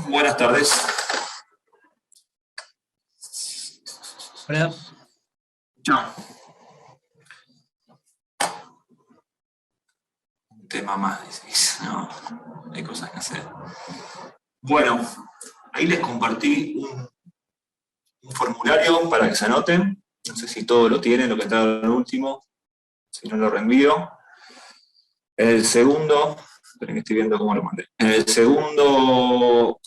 Buenas tardes. Hola. Chao. Un tema más, decís. No, hay cosas que hacer. Bueno, ahí les compartí un formulario para que se anoten. No sé si todos lo tienen, lo que está en el último. Si no, lo reenvío. En el segundo, esperen que estoy viendo cómo lo mandé. En el segundo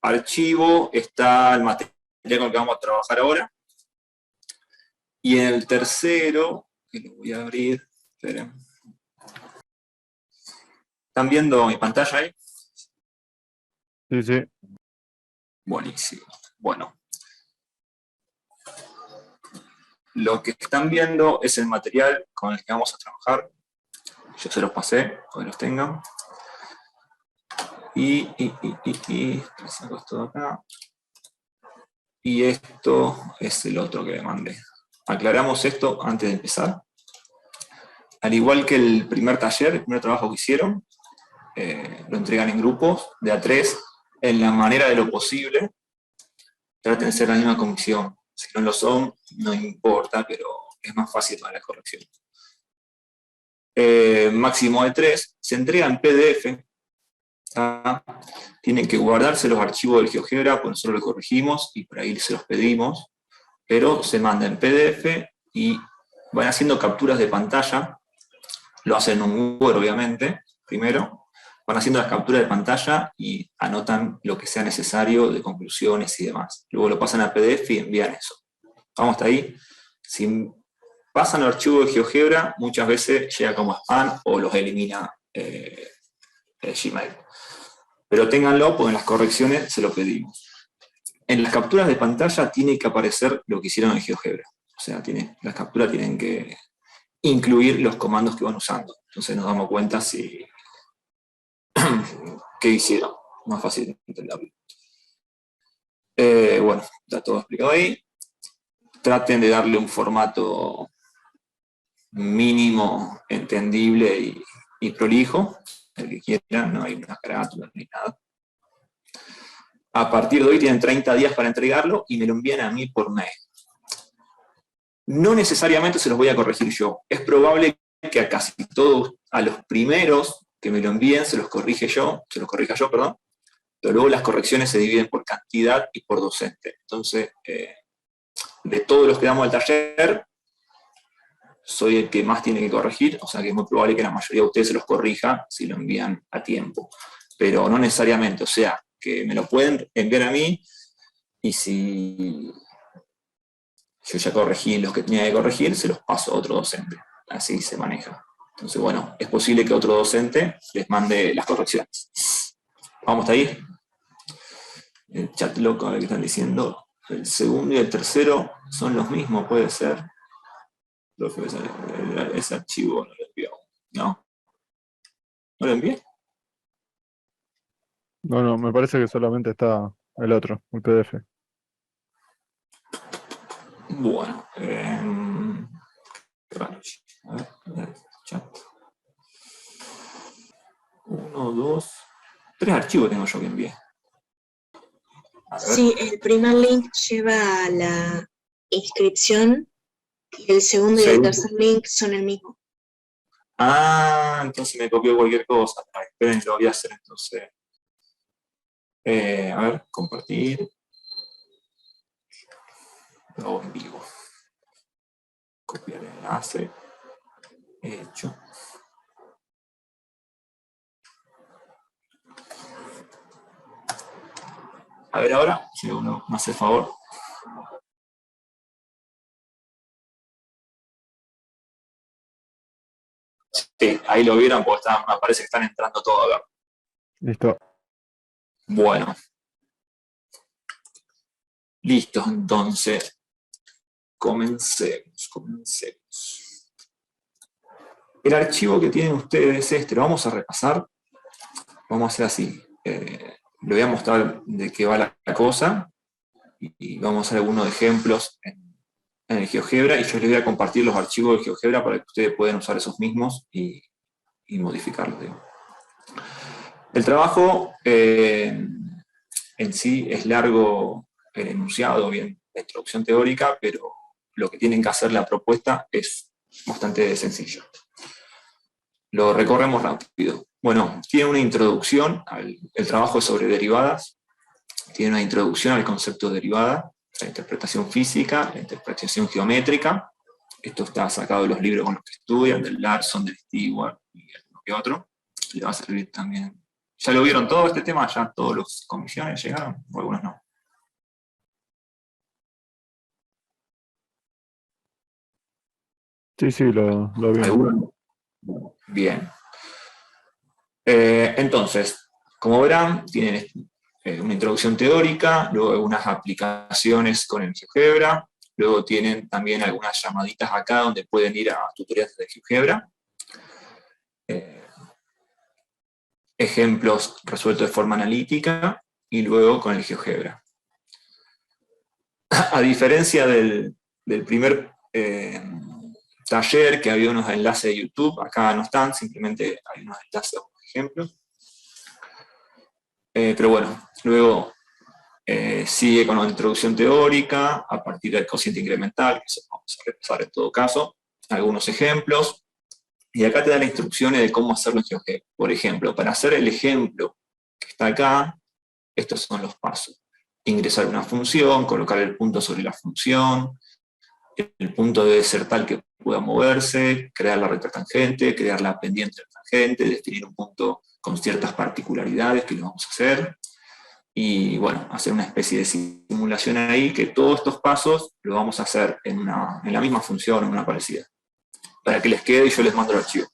archivo está el material con el que vamos a trabajar ahora. Y en el tercero, que lo voy a abrir, esperen. ¿Están viendo mi pantalla ahí? Sí, sí. Buenísimo. Bueno. Lo que están viendo es el material con el que vamos a trabajar. Yo se los pasé, para que los tengan. Saco esto de acá. Y esto es el otro que le mandé. Aclaramos esto antes de empezar. Al igual que el primer taller, el primer trabajo que hicieron, lo entregan en grupos de A3, en la manera de lo posible. Traten de ser la misma comisión. Si no lo son, no importa, pero es más fácil para la corrección. Máximo de 3, se entrega en PDF. Tienen que guardarse los archivos del GeoGebra, pues nosotros los corregimos y por ahí se los pedimos, pero se manda en PDF y van haciendo capturas de pantalla. Lo hacen en un Word, obviamente, primero. Van haciendo las capturas de pantalla y anotan lo que sea necesario de conclusiones y demás. Luego lo pasan a PDF y envían eso. Vamos hasta ahí. Si pasan el archivo de GeoGebra, muchas veces llega como spam o los elimina Gmail. Pero ténganlo, porque en las correcciones se lo pedimos. En las capturas de pantalla tiene que aparecer lo que hicieron en GeoGebra. O sea, las capturas tienen que incluir los comandos que van usando. Entonces nos damos cuenta si qué hicieron. Más fácil de entenderlo. Bueno, está todo explicado ahí. Traten de darle un formato mínimo, entendible y prolijo. El que quieran, no hay una carátula ni nada. A partir de hoy tienen 30 días para entregarlo y me lo envían a mí por mail. No necesariamente se los voy a corregir yo. Es probable que a casi todos, a los primeros que me lo envíen, se los corrija yo, perdón. Pero luego las correcciones se dividen por cantidad y por docente. Entonces, de todos los que damos al taller, soy el que más tiene que corregir, o sea que es muy probable que la mayoría de ustedes se los corrija si lo envían a tiempo. Pero no necesariamente, o sea, que me lo pueden enviar a mí y si yo ya corregí los que tenía que corregir, se los paso a otro docente. Así se maneja. Entonces, bueno, es posible que otro docente les mande las correcciones. ¿Vamos hasta ahí? El chat loco, a ver qué están diciendo. El segundo y el tercero son los mismos, puede ser. Ese archivo no lo envió. ¿No? ¿No lo envié? No, me parece que solamente está el otro, el PDF. Bueno. A ver, chat. 1, 2, 3 archivos tengo yo que envié. Sí, el primer link lleva a la inscripción y el segundo y el tercer link son el mismo. Ah, entonces me copió cualquier cosa. Esperen, lo voy a hacer entonces. A ver, compartir. Lo hago en vivo. Copiar el enlace. Hecho. A ver ahora, si uno me hace el favor. Sí, ahí lo vieron porque me parece que están entrando todos acá. Listo. Bueno. Listo, entonces. Comencemos. El archivo que tienen ustedes es este, lo vamos a repasar. Vamos a hacer así. Le voy a mostrar de qué va la cosa y vamos a hacer algunos ejemplos en el GeoGebra y yo les voy a compartir los archivos de GeoGebra para que ustedes puedan usar esos mismos y modificarlos. Digo. El trabajo en sí es largo el enunciado, bien, la introducción teórica, pero lo que tienen que hacer la propuesta es bastante sencillo. Lo recorremos rápido. Bueno, tiene una introducción, el trabajo es sobre derivadas, tiene una introducción al concepto de derivada, la interpretación física, la interpretación geométrica. Esto está sacado de los libros con los que estudian, del Larson, del Stewart y alguno que otro. Le va a servir también. ¿Ya lo vieron todo este tema? ¿Ya todos los comisiones llegaron? O algunos no. Sí, lo vi. ¿Algunos? Bien. Entonces, como verán, tienen una introducción teórica, luego algunas aplicaciones con el GeoGebra, luego tienen también algunas llamaditas acá donde pueden ir a tutoriales de GeoGebra. Ejemplos resueltos de forma analítica y luego con el GeoGebra. A diferencia del primer taller, que había unos enlaces de YouTube, acá no están, simplemente hay unos enlaces o ejemplos. Pero bueno, luego sigue con la introducción teórica, a partir del cociente incremental, que eso vamos a repasar en todo caso, algunos ejemplos, y acá te da las instrucciones de cómo hacerlo en GeoGebra. Por ejemplo, para hacer el ejemplo que está acá, estos son los pasos. Ingresar una función, colocar el punto sobre la función, el punto debe ser tal que pueda moverse, crear la recta tangente, crear la pendiente de la tangente, definir un punto con ciertas particularidades que lo vamos a hacer, y bueno, hacer una especie de simulación ahí, que todos estos pasos lo vamos a hacer en la misma función, en una parecida, para que les quede y yo les mando el archivo.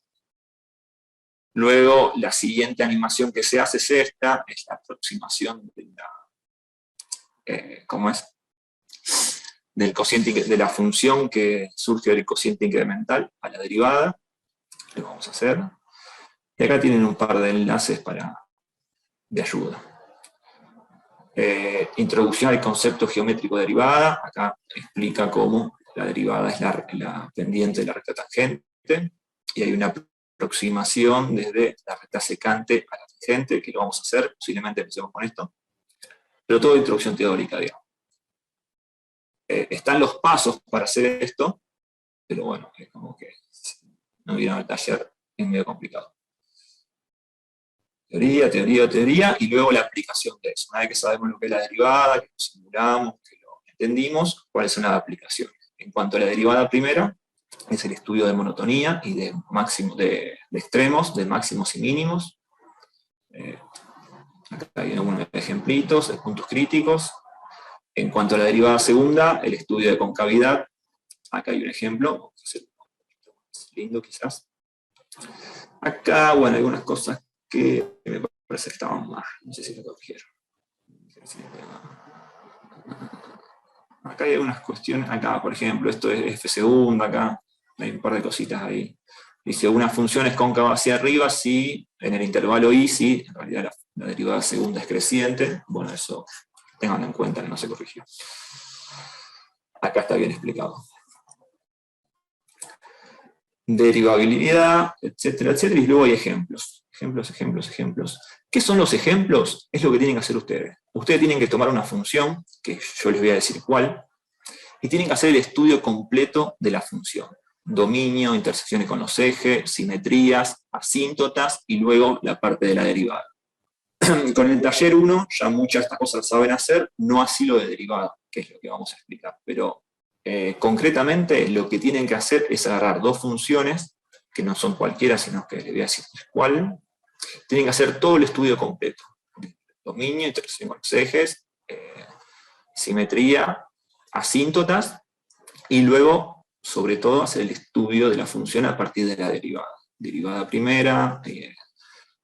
Luego, la siguiente animación que se hace es esta, es la aproximación de ¿cómo es? Del cociente, de la función que surge del cociente incremental a la derivada. Lo vamos a hacer. Y acá tienen un par de enlaces de ayuda. Introducción al concepto geométrico de derivada. Acá explica cómo la derivada es la pendiente de la recta tangente. Y hay una aproximación desde la recta secante a la tangente, que lo vamos a hacer, posiblemente empecemos con esto. Pero todo introducción teórica, digamos. Están los pasos para hacer esto, pero bueno, es como que no vieron el taller, es medio complicado. Teoría, teoría, teoría, y luego la aplicación de eso. Una vez que sabemos lo que es la derivada, que lo simulamos, que lo entendimos, cuáles son las aplicaciones. En cuanto a la derivada primera, es el estudio de monotonía y de extremos, de máximos y mínimos. Acá hay algunos ejemplitos de puntos críticos. En cuanto a la derivada segunda, el estudio de concavidad. Acá hay un ejemplo, es lindo quizás. Acá, bueno, hay algunas cosas que me parece que estaban mal, no sé si lo corrigieron. Acá hay algunas cuestiones, acá por ejemplo, esto es F segunda, acá hay un par de cositas ahí. Dice, una función es cóncava hacia arriba si, en el intervalo I, si en realidad la derivada segunda es creciente. Bueno, eso tengan en cuenta que no se corrigió. Acá está bien explicado. Derivabilidad, etcétera, etcétera, y luego hay ejemplos. Ejemplos, ejemplos, ejemplos. ¿Qué son los ejemplos? Es lo que tienen que hacer ustedes. Ustedes tienen que tomar una función, que yo les voy a decir cuál, y tienen que hacer el estudio completo de la función. Dominio, intersecciones con los ejes, simetrías, asíntotas, y luego la parte de la derivada. Con el taller 1 ya muchas de estas cosas saben hacer, no así lo de derivada, que es lo que vamos a explicar. Pero concretamente lo que tienen que hacer es agarrar dos funciones, que no son cualquiera, sino que les voy a decir cuál. Tienen que hacer todo el estudio completo. Dominio, intersección con los ejes, simetría, asíntotas, y luego, sobre todo, hacer el estudio de la función a partir de la derivada. Derivada primera,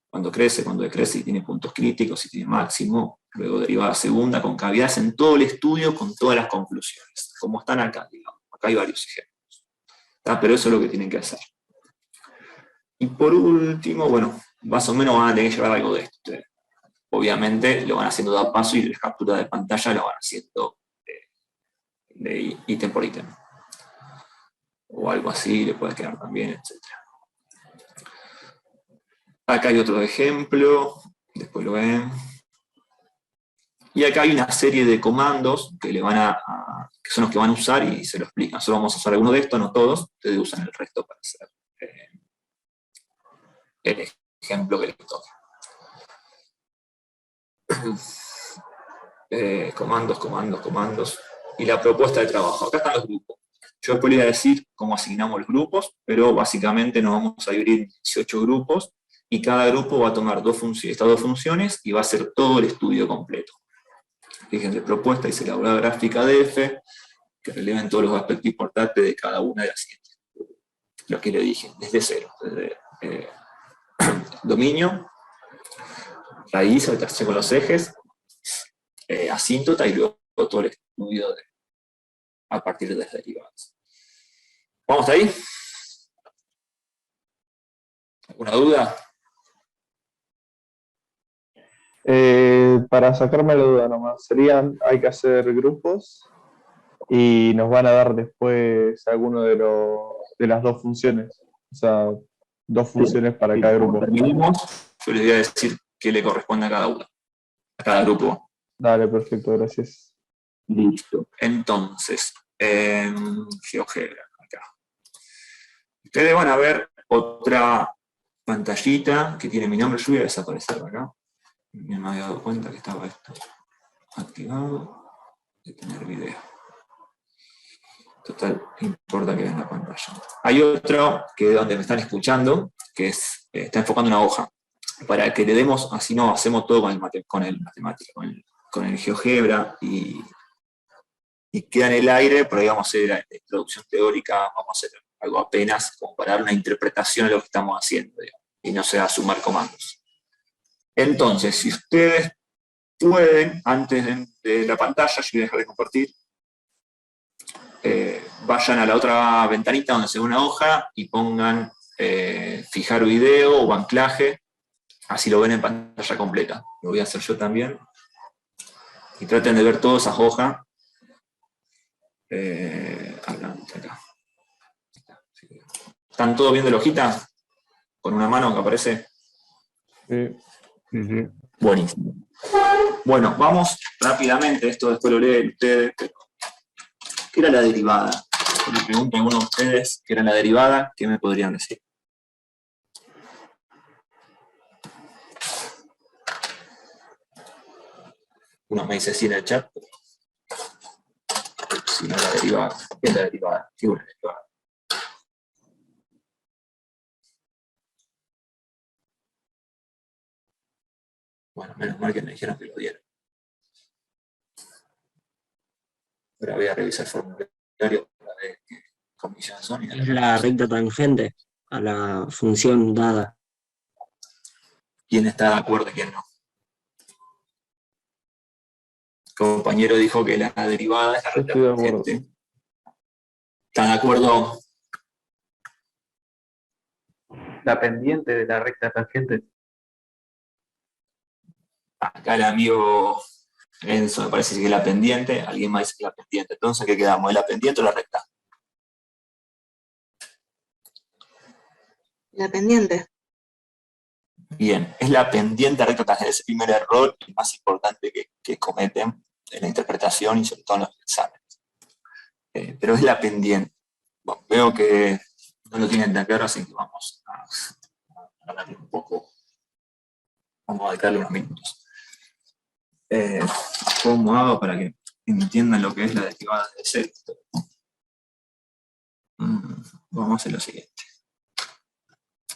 cuando crece, cuando decrece, si tiene puntos críticos, si tiene máximo, luego derivada segunda, concavidades, en todo el estudio con todas las conclusiones, como están acá, digamos. Acá hay varios ejemplos. Pero eso es lo que tienen que hacer. Y por último, bueno, más o menos van a tener que llevar algo de esto. Obviamente lo van haciendo de a paso y las capturas de pantalla lo van haciendo de ítem por ítem. O algo así, le puede quedar también, etc. Acá hay otro ejemplo, después lo ven. Y acá hay una serie de comandos que que son los que van a usar y se lo explican. Solo vamos a usar algunos de estos, no todos. Ustedes usan el resto para hacer el ejemplo que les toque. Comandos. Y la propuesta de trabajo. Acá están los grupos. Yo después les voy a decir cómo asignamos los grupos, pero básicamente nos vamos a dividir en 18 grupos y cada grupo va a tomar estas dos funciones y va a hacer todo el estudio completo. Fíjense, propuesta, dice elaborar gráfica DF, que releven todos los aspectos importantes de cada una de las siguientes. Lo que le dije, desde cero, desde dominio, raíz, alteración con los ejes, asíntota y luego todo el estudio a partir de las derivadas. ¿Vamos ahí? ¿Alguna duda? Para sacarme la duda nomás, hay que hacer grupos y nos van a dar después alguno de las dos funciones, o sea, dos funciones para cada grupo. Cuando terminemos, yo les voy a decir qué le corresponde a cada uno, a cada grupo. Dale, perfecto, gracias. Listo. Entonces, GeoGebra, acá. Ustedes van a ver otra pantallita que tiene mi nombre. Yo voy a desaparecer acá. No me había dado cuenta que estaba esto activado. De tener video. Total, no importa que vean la pantalla. Hay otro que donde me están escuchando, que está enfocando una hoja. Para que le demos, así no hacemos todo con el matemático, con el GeoGebra y queda en el aire, pero ahí vamos a hacer la introducción teórica, vamos a hacer algo apenas como para dar una interpretación de lo que estamos haciendo, digamos, y no sea sumar comandos. Entonces, si ustedes pueden, antes de la pantalla, yo voy a dejar de compartir, vayan a la otra ventanita donde se ve una hoja y pongan fijar video o anclaje, así lo ven en pantalla completa. Lo voy a hacer yo también. Y traten de ver todas esas hojas. Acá. ¿Están todos viendo la hojita? Con una mano que aparece. Sí. Buenísimo. Bueno, vamos rápidamente, esto después lo leen ustedes. ¿Qué era la derivada? Si me pregunto a alguno de ustedes qué era la derivada, ¿qué me podrían decir? Uno me dice sí en el chat. Si no, la derivada. ¿Qué es la derivada? ¿Qué es una derivada? Bueno, menos mal que me dijeron que lo dieron. Ahora voy a revisar el formulario para ver qué condiciones son. Es la recta tangente a la función dada. ¿Quién está de acuerdo y quién no? El compañero dijo que la derivada es la recta tangente. ¿Están de acuerdo? La pendiente de la recta tangente. Acá el amigo Enzo me parece que es la pendiente, alguien más dice que es la pendiente. Entonces, ¿qué quedamos? ¿Es la pendiente o la recta? La pendiente. Bien, es la pendiente recta tangente, es el primer error y más importante que cometen en la interpretación y sobre todo en los exámenes. Pero es la pendiente. Bueno, veo que no lo tienen tan claro, así que vamos a darle un poco, vamos a dedicarle unos minutos. ¿Cómo hago para que entiendan lo que es la derivada de sexto? Vamos a hacer lo siguiente.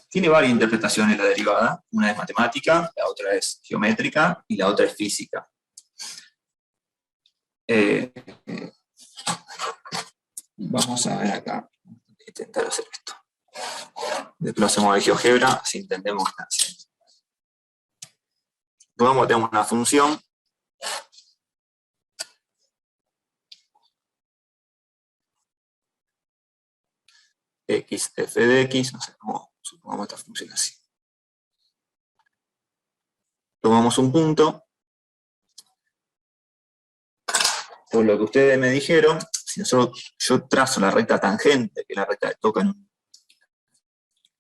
Tiene varias interpretaciones la derivada. Una es matemática, la otra es geométrica y la otra es física. Vamos a ver acá. Intentar hacer esto. Después lo hacemos de GeoGebra, así entendemos qué está haciendo. Luego tenemos una función. X, f de x, no sé cómo supongamos esta función así. Tomamos un punto. Por lo que ustedes me dijeron, si yo trazo la recta tangente, que es la recta que toca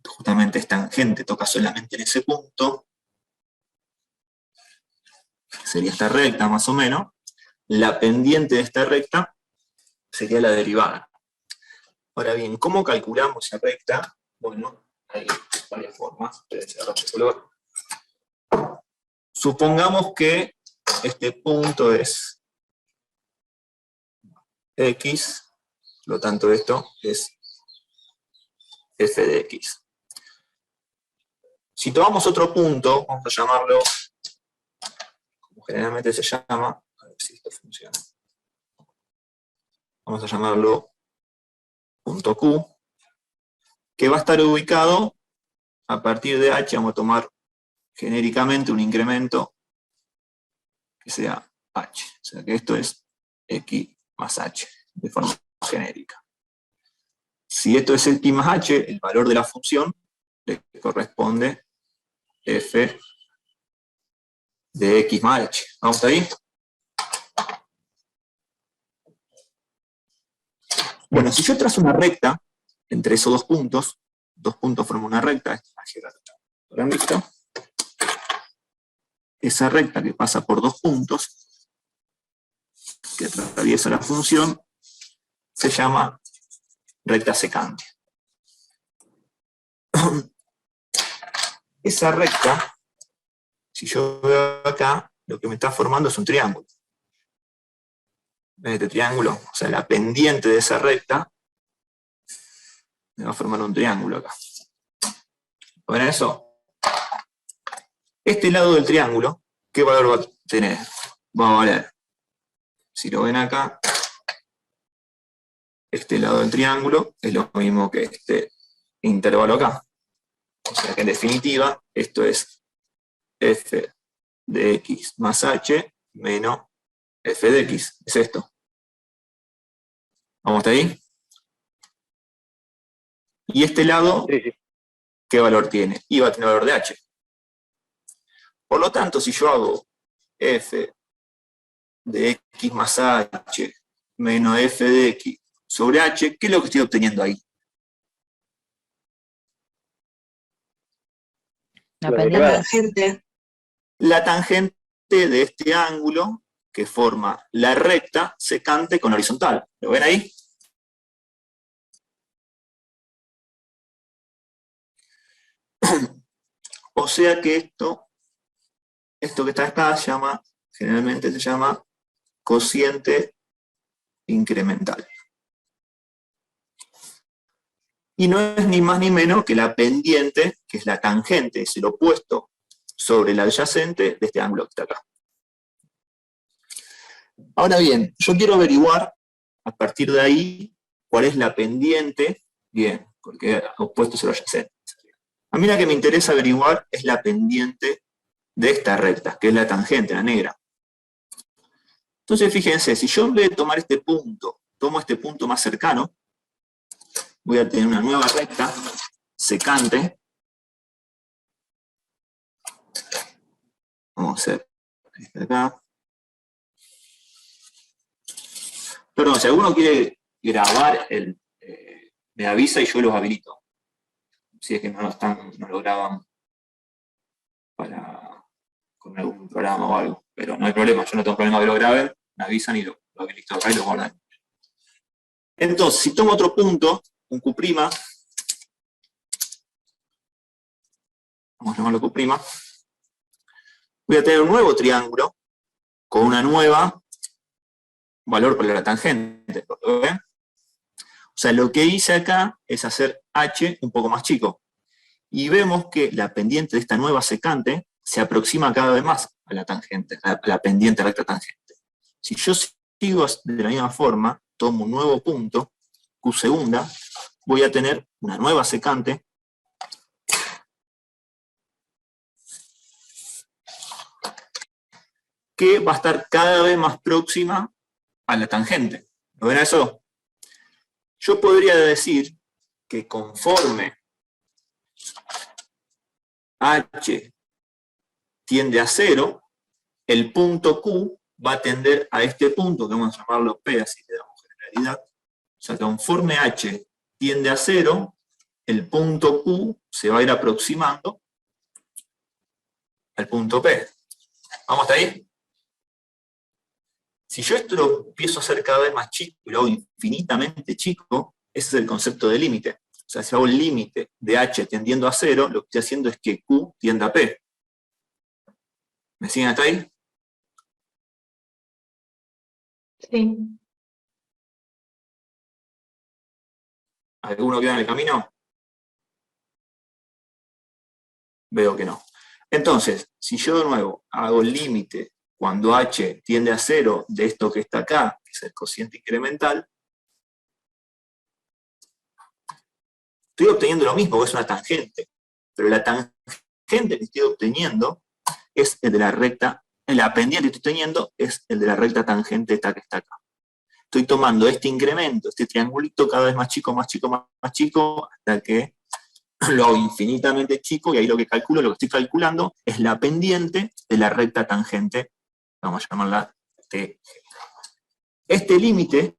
justamente es tangente, toca solamente en ese punto, sería esta recta más o menos, la pendiente de esta recta sería la derivada. Ahora bien, ¿cómo calculamos esa recta? Bueno, hay varias formas. Supongamos que este punto es X, por lo tanto esto es f de X. Si tomamos otro punto, vamos a llamarlo, como generalmente se llama, a ver si esto funciona. Vamos a llamarlo punto Q, que va a estar ubicado a partir de H. Vamos a tomar genéricamente un incremento que sea H. O sea que esto es X más H, de forma genérica. Si esto es X más H, el valor de la función le corresponde f de X más H. ¿Vamos ahí? Bueno, si yo trazo una recta entre esos dos puntos forman una recta, esta es la jerarquía. ¿Habrán visto? Esa recta que pasa por dos puntos, que atraviesa la función, se llama recta secante. Esa recta, si yo veo acá, lo que me está formando es un triángulo. ¿Ven este triángulo? O sea, la pendiente de esa recta me va a formar un triángulo acá. ¿Ven eso? Este lado del triángulo, ¿qué valor va a tener? Va a valer, si lo ven acá, este lado del triángulo es lo mismo que este intervalo acá. O sea que en definitiva, esto es f de X más H menos f de X. Es esto. ¿Vamos hasta ahí? Y este lado, ¿qué valor tiene? Y va a tener valor de H. Por lo tanto, si yo hago f de X más H menos f de X sobre H, ¿qué es lo que estoy obteniendo ahí? La tangente. La tangente de este ángulo que forma la recta secante con horizontal. ¿Lo ven ahí? O sea que esto que está acá generalmente se llama cociente incremental. Y no es ni más ni menos que la pendiente, que es la tangente, es el opuesto sobre el adyacente de este ángulo que está acá. Ahora bien, yo quiero averiguar a partir de ahí cuál es la pendiente, bien, porque opuesto sobre el adyacente. A mí la que me interesa averiguar es la pendiente de esta recta, que es la tangente, la negra. Entonces fíjense, si yo en vez de tomar este punto, tomo este punto más cercano, voy a tener una nueva recta secante. Vamos a hacer esta acá. Perdón, si alguno quiere grabar, me avisa y yo los habilito. Si es que no lo graban con algún programa o algo. Pero no hay problema, yo no tengo problema que lo graben, me avisan y lo habilito acá y lo guardan. Entonces, si tomo otro punto, un Q', vamos a llamarlo Q', voy a tener un nuevo triángulo con una nueva valor para la tangente. ¿Lo ven? O sea, lo que hice acá es hacer H un poco más chico. Y vemos que la pendiente de esta nueva secante se aproxima cada vez más a la tangente, a la pendiente recta tangente. Si yo sigo de la misma forma, tomo un nuevo punto, Q segunda, voy a tener una nueva secante que va a estar cada vez más próxima a la tangente. ¿Lo ven eso? Yo podría decir que conforme H tiende a 0, el punto Q va a tender a este punto, que vamos a llamarlo P, así le damos generalidad. O sea, conforme H tiende a 0, el punto Q se va a ir aproximando al punto P. ¿Vamos hasta ahí? Si yo esto lo empiezo a hacer cada vez más chico y lo hago infinitamente chico, ese es el concepto de límite. O sea, si hago el límite de h tendiendo a 0, lo que estoy haciendo es que q tienda a p. ¿Me siguen hasta ahí? Sí. ¿Alguno queda en el camino? Veo que no. Entonces, si yo de nuevo hago el límite cuando h tiende a 0 de esto que está acá, que es el cociente incremental, estoy obteniendo lo mismo, que es una tangente. Pero la tangente que estoy obteniendo es el de la recta, la pendiente que estoy teniendo es el de la recta tangente esta que está acá. Estoy tomando este incremento, este triangulito cada vez más chico, más chico, más chico, hasta que lo hago infinitamente chico, y ahí lo que estoy calculando es la pendiente de la recta tangente, vamos a llamarla T. Este límite,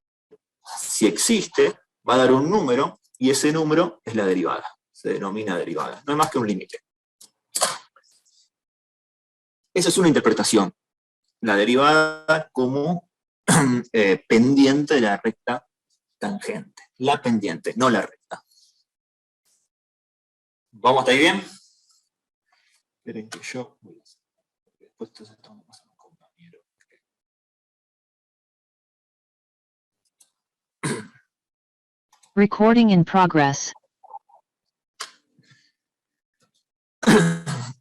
si existe, va a dar un número, y ese número es la derivada, se denomina derivada, no es más que un límite. Esa es una interpretación, la derivada como pendiente de la recta tangente, la pendiente, no la recta. ¿Vamos hasta ahí bien? Esperen que yo voy a hacer. Después esto se toma más a un compañero. Recording in progress.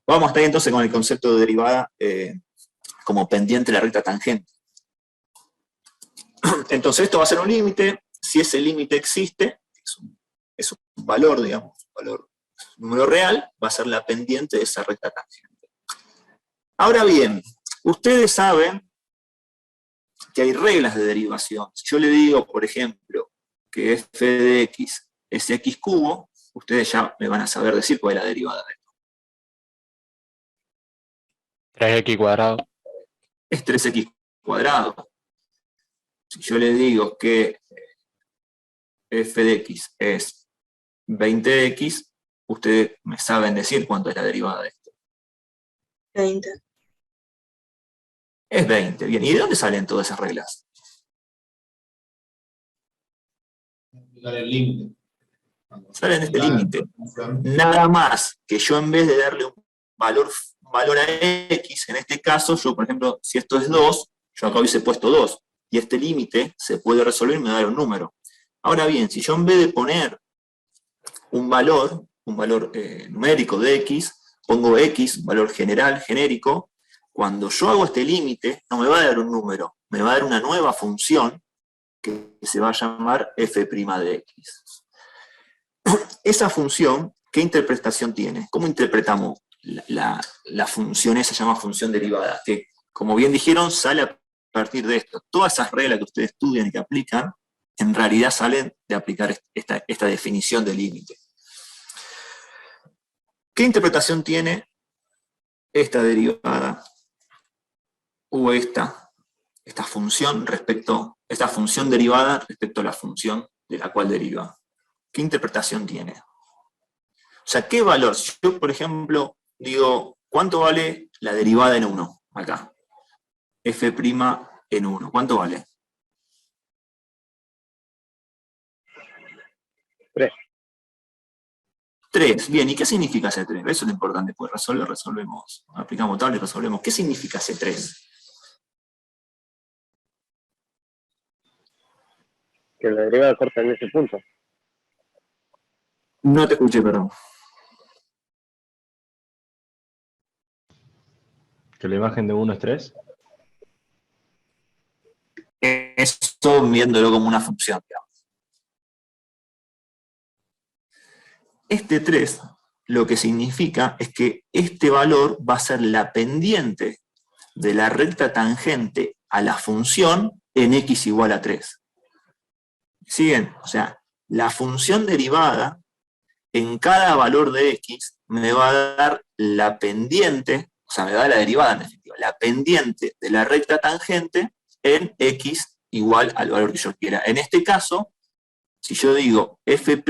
Vamos hasta ahí entonces con el concepto de derivada como pendiente de la recta tangente. Entonces esto va a ser un límite. Si ese límite existe, es un valor, digamos, un número real, va a ser la pendiente de esa recta tangente. Ahora bien, ustedes saben que hay reglas de derivación. Si yo le digo, por ejemplo, que f de x es x cubo, ustedes ya me van a saber decir cuál es la derivada de esto. 3x cuadrado. Es 3x cuadrado. Si yo le digo que f de x es 20x, ustedes me saben decir cuánto es la derivada de esto. 20. Es 20, bien. ¿Y de dónde salen todas esas reglas? El límite. Salen de este límite. Nada más que yo, en vez de darle un valor a x, en este caso, yo, por ejemplo, si esto es 2, yo acá hubiese puesto 2. Y este límite se puede resolver y me da un número. Ahora bien, si yo en vez de poner un valor numérico de x, pongo x, un valor general, genérico, cuando yo hago este límite, no me va a dar un número, me va a dar una nueva función que se va a llamar f' de x. Esa función, ¿qué interpretación tiene? ¿Cómo interpretamos la función esa? Se llama función derivada, que, como bien dijeron, sale a partir de esto. Todas esas reglas que ustedes estudian y que aplican, en realidad salen de aplicar esta definición de límite. ¿Qué interpretación tiene esta derivada o esta función derivada respecto a la función de la cual deriva? ¿Qué interpretación tiene? O sea, ¿qué valor? Si yo, por ejemplo, digo, ¿cuánto vale la derivada en 1? Acá. F' en 1. ¿Cuánto vale? 3. 3. Bien, ¿y qué significa ese 3? Eso es lo importante, pues resolvemos, aplicamos tabla y resolvemos. ¿Qué significa ese 3? Que la derivada corta en ese punto. No te escuché, perdón. Que la imagen de 1 es 3. Esto viéndolo como una función, digamos. Este 3 lo que significa es que este valor va a ser la pendiente de la recta tangente a la función en x igual a 3. ¿Siguen? O sea, la función derivada en cada valor de x me va a dar la pendiente, o sea, me da la derivada en definitiva, la pendiente de la recta tangente en x igual al valor que yo quiera. En este caso, si yo digo f'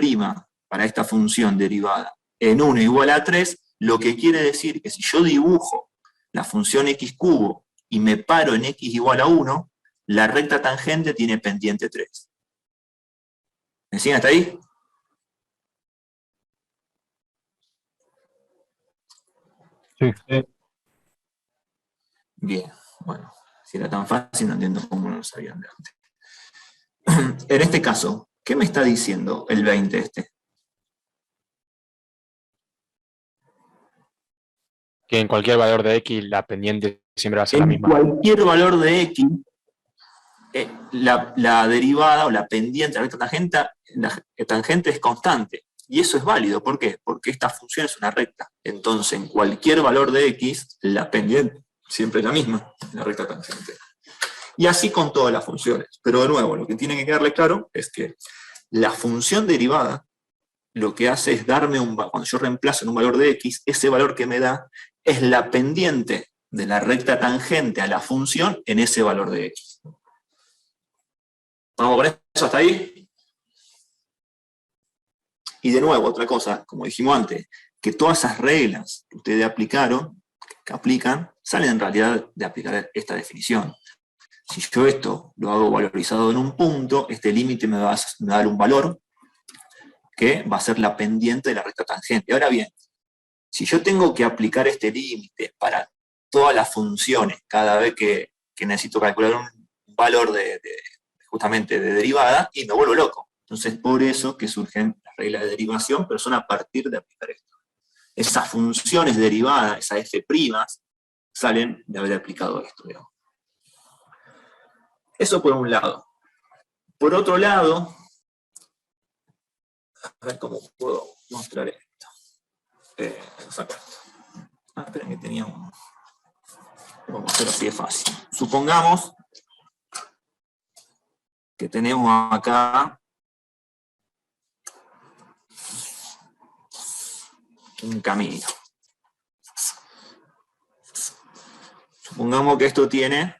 para esta función derivada en 1 igual a 3, lo que quiere decir que si yo dibujo la función x cubo y me paro en x igual a 1, la recta tangente tiene pendiente 3. ¿Me siguen hasta ahí? Sí. Bien, bueno, si era tan fácil no entiendo cómo no lo sabían de antes. En este caso, ¿qué me está diciendo el 20 este? Que en cualquier valor de X la pendiente siempre va a ser la En misma. cualquier valor de X, la derivada o la pendiente, la recta tangente es constante. Y eso es válido. ¿Por qué? Porque esta función es una recta. Entonces, en cualquier valor de X, la pendiente siempre es la misma, la recta tangente. Y así con todas las funciones. Pero de nuevo, lo que tiene que quedarle claro es que la función derivada lo que hace es darme cuando yo reemplazo en un valor de X, ese valor que me da es la pendiente de la recta tangente a la función en ese valor de X. ¿Vamos con eso hasta ahí? Y de nuevo, otra cosa, como dijimos antes, que todas esas reglas que ustedes aplicaron, que aplican, salen en realidad de aplicar esta definición. Si yo esto lo hago valorizado en un punto, este límite me va a dar un valor que va a ser la pendiente de la recta tangente. Ahora bien, si yo tengo que aplicar este límite para todas las funciones, cada vez que necesito calcular un valor justamente de derivada, y me vuelvo loco. Entonces, por eso que surgen las reglas de derivación, pero son a partir de aplicar esto. Esas funciones derivadas, esas f', salen de haber aplicado esto, digamos. Eso por un lado. Por otro lado, a ver cómo puedo mostrar esto. Sacar esto. Esperen que tenía un... Vamos a hacerlo así de fácil. Supongamos que tenemos acá un camino. Supongamos que esto tiene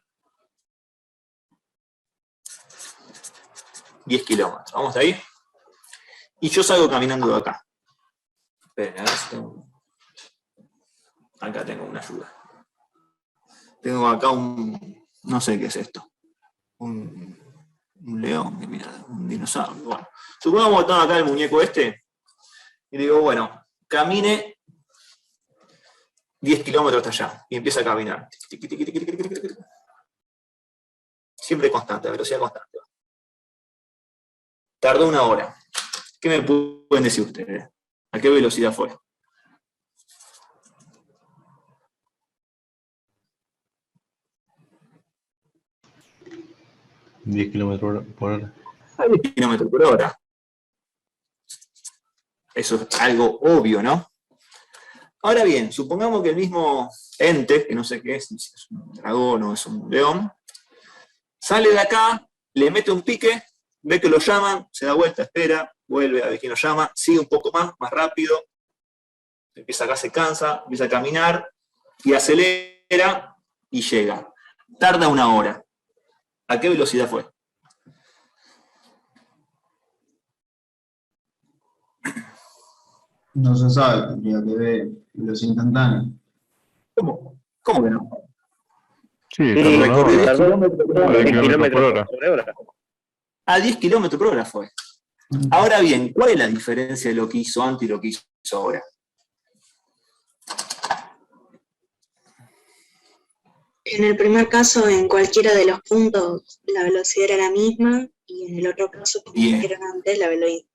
10 kilómetros. ¿Vamos ahí? Y yo salgo caminando de acá. Esperen, a ver si tengo... Acá tengo una ayuda. Tengo acá un... No sé qué es esto. Un león, mira, un dinosaurio. Bueno, supongamos que tengo acá el muñeco este. Y digo, bueno, camine 10 kilómetros hasta allá. Y empieza a caminar. Siempre constante, a velocidad constante. Tardó 1 hora. ¿Qué me pueden decir ustedes? ¿A qué velocidad fue? ¿10 kilómetros por hora? A 10 kilómetros por hora. Eso es algo obvio, ¿no? Ahora bien, supongamos que el mismo ente, que no sé qué es, si es un dragón o es un león, sale de acá, le mete un pique, ve que lo llaman, se da vuelta, espera, vuelve a ver quién lo llama, sigue un poco más rápido, empieza acá, se cansa, empieza a caminar, y acelera, y llega. Tarda 1 hora. ¿A qué velocidad fue? No se sabe, tendría que ver los instantáneos. ¿Cómo? ¿Cómo que no? Sí, Sí, tardó una hora. tardó 10 kilómetros por hora. por hora. A 10 kilómetros por hora fue. Ahora bien, ¿cuál es la diferencia de lo que hizo antes y lo que hizo ahora? En el primer caso, en cualquiera de los puntos, la velocidad era la misma, y en el otro caso, como Bien. dijeron antes, la velocidad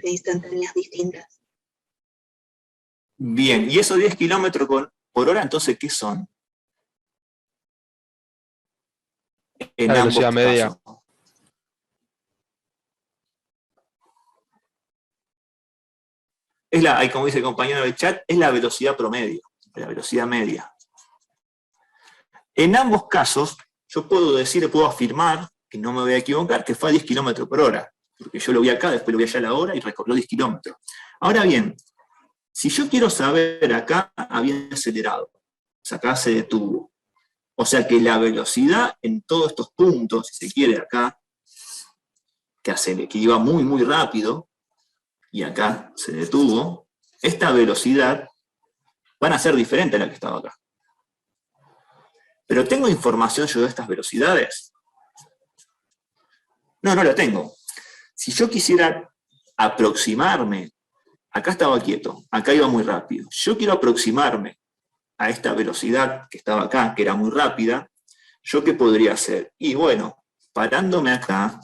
instantánea es distinta. Bien, y esos 10 kilómetros por hora, entonces, ¿qué son? En La ambos velocidad media. casos. Ahí como dice el compañero del chat, es la velocidad promedio, la velocidad media. En ambos casos, yo puedo afirmar, que no me voy a equivocar, que fue a 10 kilómetros por hora. Porque yo lo vi acá, después lo vi allá a la hora y recorrió 10 kilómetros. Ahora bien, si yo quiero saber acá, había acelerado. O sea, acá se detuvo. O sea que la velocidad en todos estos puntos, si se quiere acá, que iba muy rápido, y acá se detuvo, esta velocidad van a ser diferentes a la que estaba acá. Pero tengo información yo de estas velocidades. No la tengo. Si yo quisiera aproximarme, acá estaba quieto, acá iba muy rápido. Yo quiero aproximarme a esta velocidad que estaba acá, que era muy rápida, ¿yo qué podría hacer? Y bueno, parándome acá,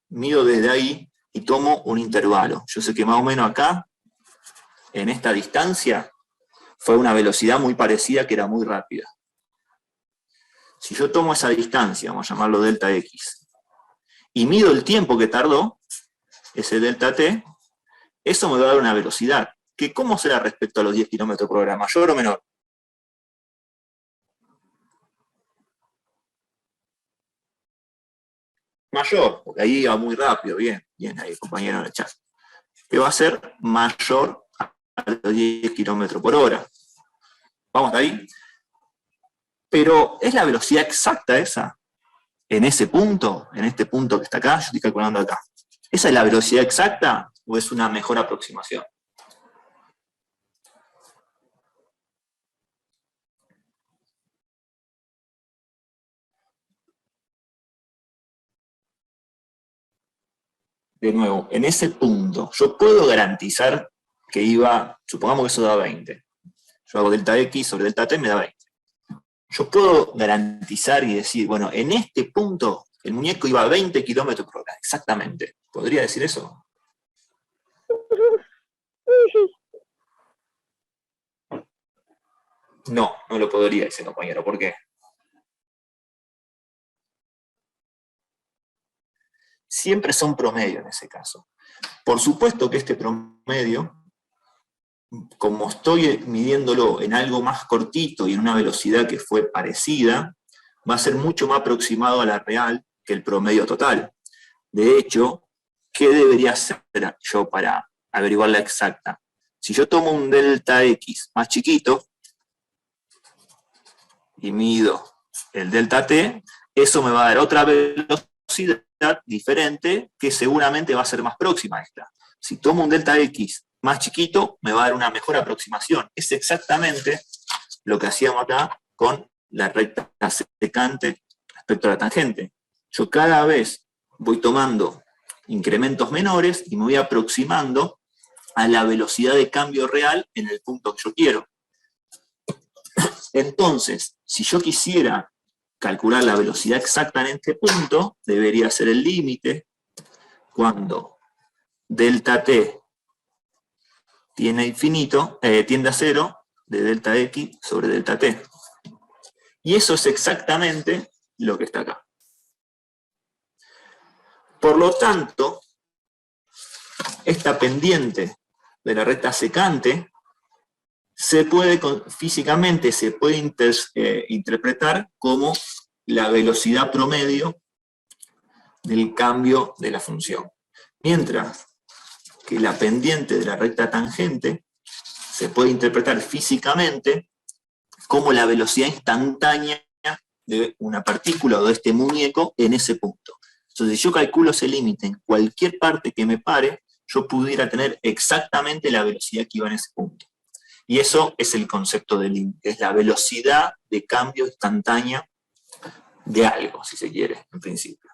mido desde ahí y tomo un intervalo. Yo sé que más o menos acá, en esta distancia, fue una velocidad muy parecida que era muy rápida. Si yo tomo esa distancia, vamos a llamarlo delta X, y mido el tiempo que tardó, ese delta T, eso me va a dar una velocidad, que ¿cómo será respecto a los 10 km por hora? ¿Mayor o menor? Mayor, porque ahí va muy rápido, bien ahí, compañero en el chat. Que va a ser mayor a los 10 km por hora. ¿Vamos de ahí? Pero ¿es la velocidad exacta esa? En ese punto, en este punto que está acá, yo estoy calculando acá. ¿Esa es la velocidad exacta o es una mejor aproximación? De nuevo, en ese punto, yo puedo garantizar que iba, supongamos que eso da 20. Yo hago delta X sobre delta T, me da 20. Yo puedo garantizar y decir, bueno, en este punto el muñeco iba a 20 km por hora, exactamente. ¿Podría decir eso? No lo podría decir, compañero. ¿Por qué? Siempre son promedio en ese caso. Por supuesto que este promedio, como estoy midiéndolo en algo más cortito y en una velocidad que fue parecida, va a ser mucho más aproximado a la real que el promedio total. De hecho, ¿qué debería hacer yo para averiguar la exacta? Si yo tomo un delta X más chiquito y mido el delta T, eso me va a dar otra velocidad diferente que seguramente va a ser más próxima a esta. Si tomo un delta X más chiquito, me va a dar una mejor aproximación. Es exactamente lo que hacíamos acá con la recta secante respecto a la tangente. Yo cada vez voy tomando incrementos menores y me voy aproximando a la velocidad de cambio real en el punto que yo quiero. Entonces, si yo quisiera calcular la velocidad exacta en este punto, debería ser el límite cuando delta T tiende a 0 de delta X sobre delta T. Y eso es exactamente lo que está acá. Por lo tanto, esta pendiente de la recta secante físicamente se puede interpretar como la velocidad promedio del cambio de la función. Mientras que la pendiente de la recta tangente se puede interpretar físicamente como la velocidad instantánea de una partícula o de este muñeco en ese punto. Entonces, si yo calculo ese límite en cualquier parte que me pare, yo pudiera tener exactamente la velocidad que iba en ese punto. Y eso es el concepto del límite, es la velocidad de cambio instantánea de algo, si se quiere, en principio.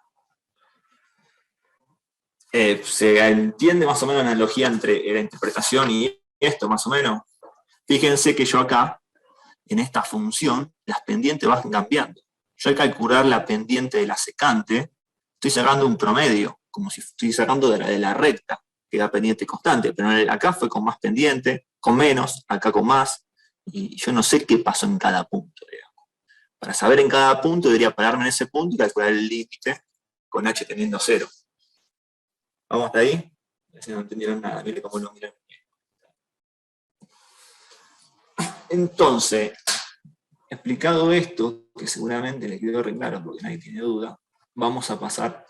¿Se entiende más o menos la analogía entre la interpretación y esto, más o menos? Fíjense que yo acá, en esta función, las pendientes van cambiando. Yo al calcular la pendiente de la secante, estoy sacando un promedio, como si estoy sacando de la recta, que da pendiente constante, pero acá fue con más pendiente, con menos, acá con más, y yo no sé qué pasó en cada punto, digamos. Para saber en cada punto, debería pararme en ese punto y calcular el límite con h teniendo 0. ¿Vamos hasta ahí? Si no entendieron nada, mire cómo lo miran. Entonces, explicado esto, que seguramente les quedó re claro porque nadie tiene duda, vamos a pasar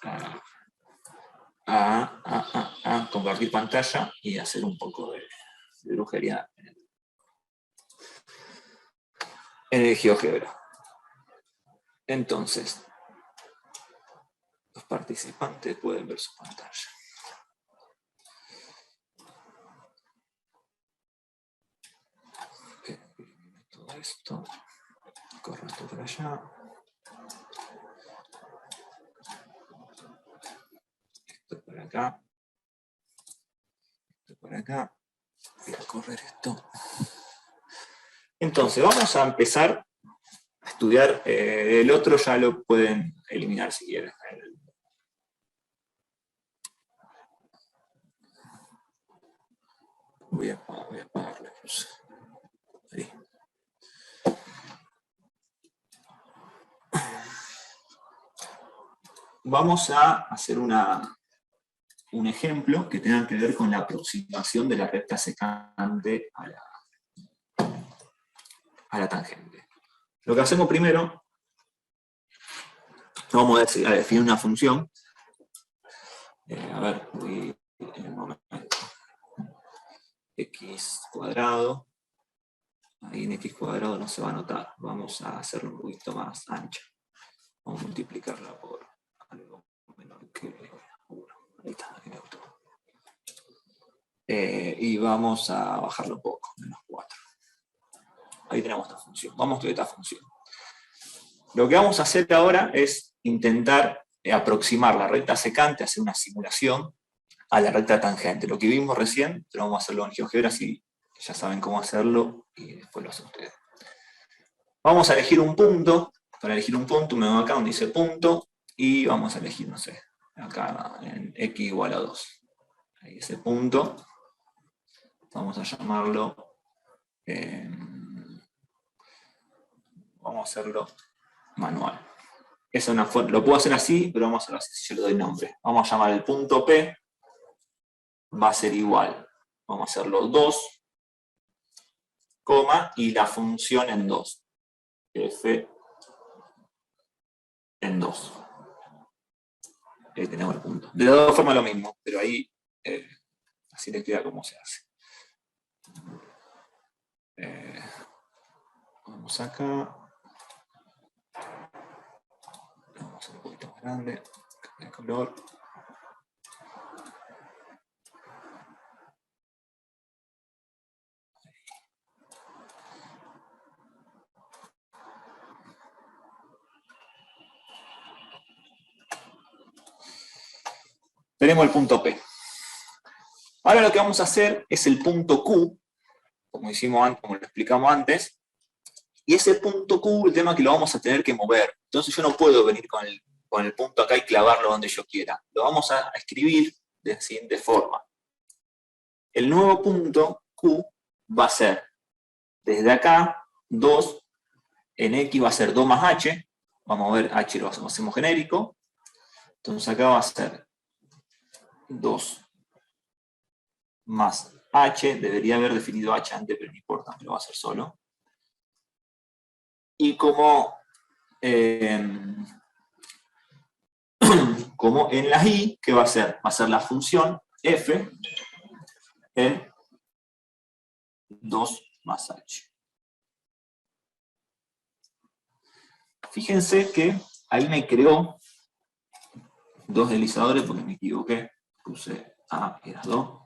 a compartir pantalla y hacer un poco de brujería en el GeoGebra. Entonces, los participantes pueden ver su pantalla. Todo esto, corro esto por allá. acá. Esto por acá. Voy a correr esto. Entonces, vamos a empezar a estudiar. El otro ya lo pueden eliminar si quieren. Voy a apagar la luz. Ahí. Vamos a hacer un ejemplo que tenga que ver con la aproximación de la recta secante a la tangente. Lo que hacemos primero, vamos a definir una función. A ver, voy en el momento. X cuadrado. Ahí en X cuadrado no se va a notar. Vamos a hacerlo un poquito más ancha. Vamos a multiplicarla por algo menor que 1. Ahí está, ahí me gustó. Y vamos a bajarlo un poco, menos 4. Ahí tenemos esta función. Vamos a estudiar esta función. Lo que vamos a hacer ahora es intentar aproximar la recta secante, hacer una simulación a la recta tangente. Lo que vimos recién, pero vamos a hacerlo en GeoGebra, así ya saben cómo hacerlo, y después lo hacen ustedes. Vamos a elegir un punto. Para elegir un punto, me voy acá donde dice punto, y vamos a elegir, no sé, acá en x igual a 2. Ahí ese punto. Vamos a llamarlo, vamos a hacerlo manual. Es una forma, lo puedo hacer así, pero vamos a hacerlo así si yo le doy nombre. Vamos a llamar el punto P, va a ser igual. Vamos a hacerlo 2, coma, y la función en 2. F en 2. Ahí tenemos el punto. De las dos formas lo mismo, pero ahí así les queda cómo se hace. Vamos acá. Vamos a hacer un poquito más grande. Cambia el color. Tenemos el punto P. Ahora lo que vamos a hacer es el punto Q, como hicimos antes, como lo explicamos antes, y ese punto Q, el tema es que lo vamos a tener que mover. Entonces yo no puedo venir con el punto acá y clavarlo donde yo quiera. Lo vamos a escribir de la siguiente forma. El nuevo punto Q va a ser, desde acá, 2, en X va a ser 2 más H, vamos a ver, H lo hacemos genérico, entonces acá va a ser 2 más H, debería haber definido H antes, pero no importa, me lo va a hacer solo. Y como en la Y, ¿qué va a ser? Va a ser la función F en 2 más H. Fíjense que ahí me creó dos deslizadores porque me equivoqué. Puse A, era 2.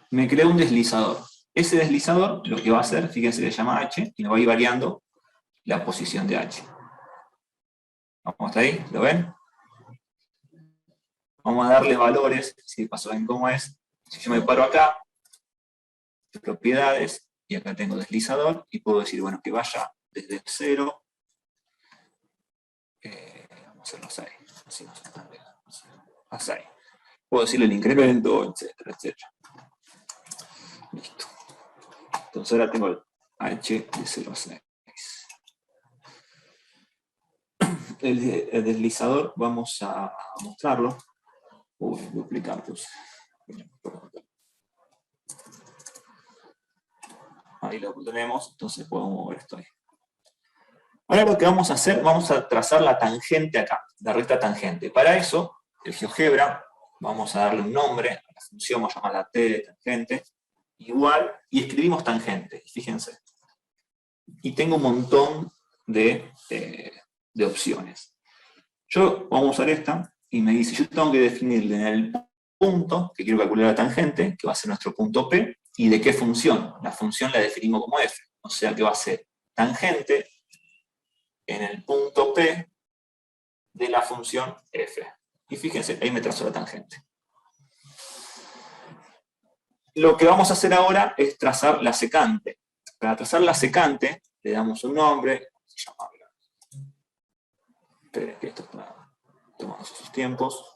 Me creó un deslizador. Ese deslizador lo que va a hacer, fíjense que se llama H, y nos va a ir variando la posición de H. Vamos hasta ahí, ¿lo ven? Vamos a darle valores, si de paso ven cómo es. Si yo me paro acá, propiedades, y acá tengo deslizador, y puedo decir, bueno, que vaya desde 0, vamos a hacerlo 6, así no se tan bien, a 6. Puedo decirle el incremento, etcétera, etcétera. Listo. Entonces ahora tengo el H de 0 a 6. El deslizador vamos a mostrarlo. Voy a duplicar, pues. Ahí lo tenemos, entonces podemos mover esto ahí. Ahora lo que vamos a hacer, vamos a trazar la tangente acá, la recta tangente. Para eso, el GeoGebra, vamos a darle un nombre a la función, vamos a llamarla T de tangente, igual, y escribimos tangente, fíjense. Y tengo un montón de opciones. Yo vamos a usar esta, y me dice, yo tengo que definirle en el punto, que quiero calcular la tangente, que va a ser nuestro punto P, y de qué función. La función la definimos como F, o sea que va a ser tangente en el punto P de la función f. Y fíjense, ahí me trazo la tangente. Lo que vamos a hacer ahora es trazar la secante. Para trazar la secante, le damos un nombre, se llama... Esperen que esto está tomando sus tiempos.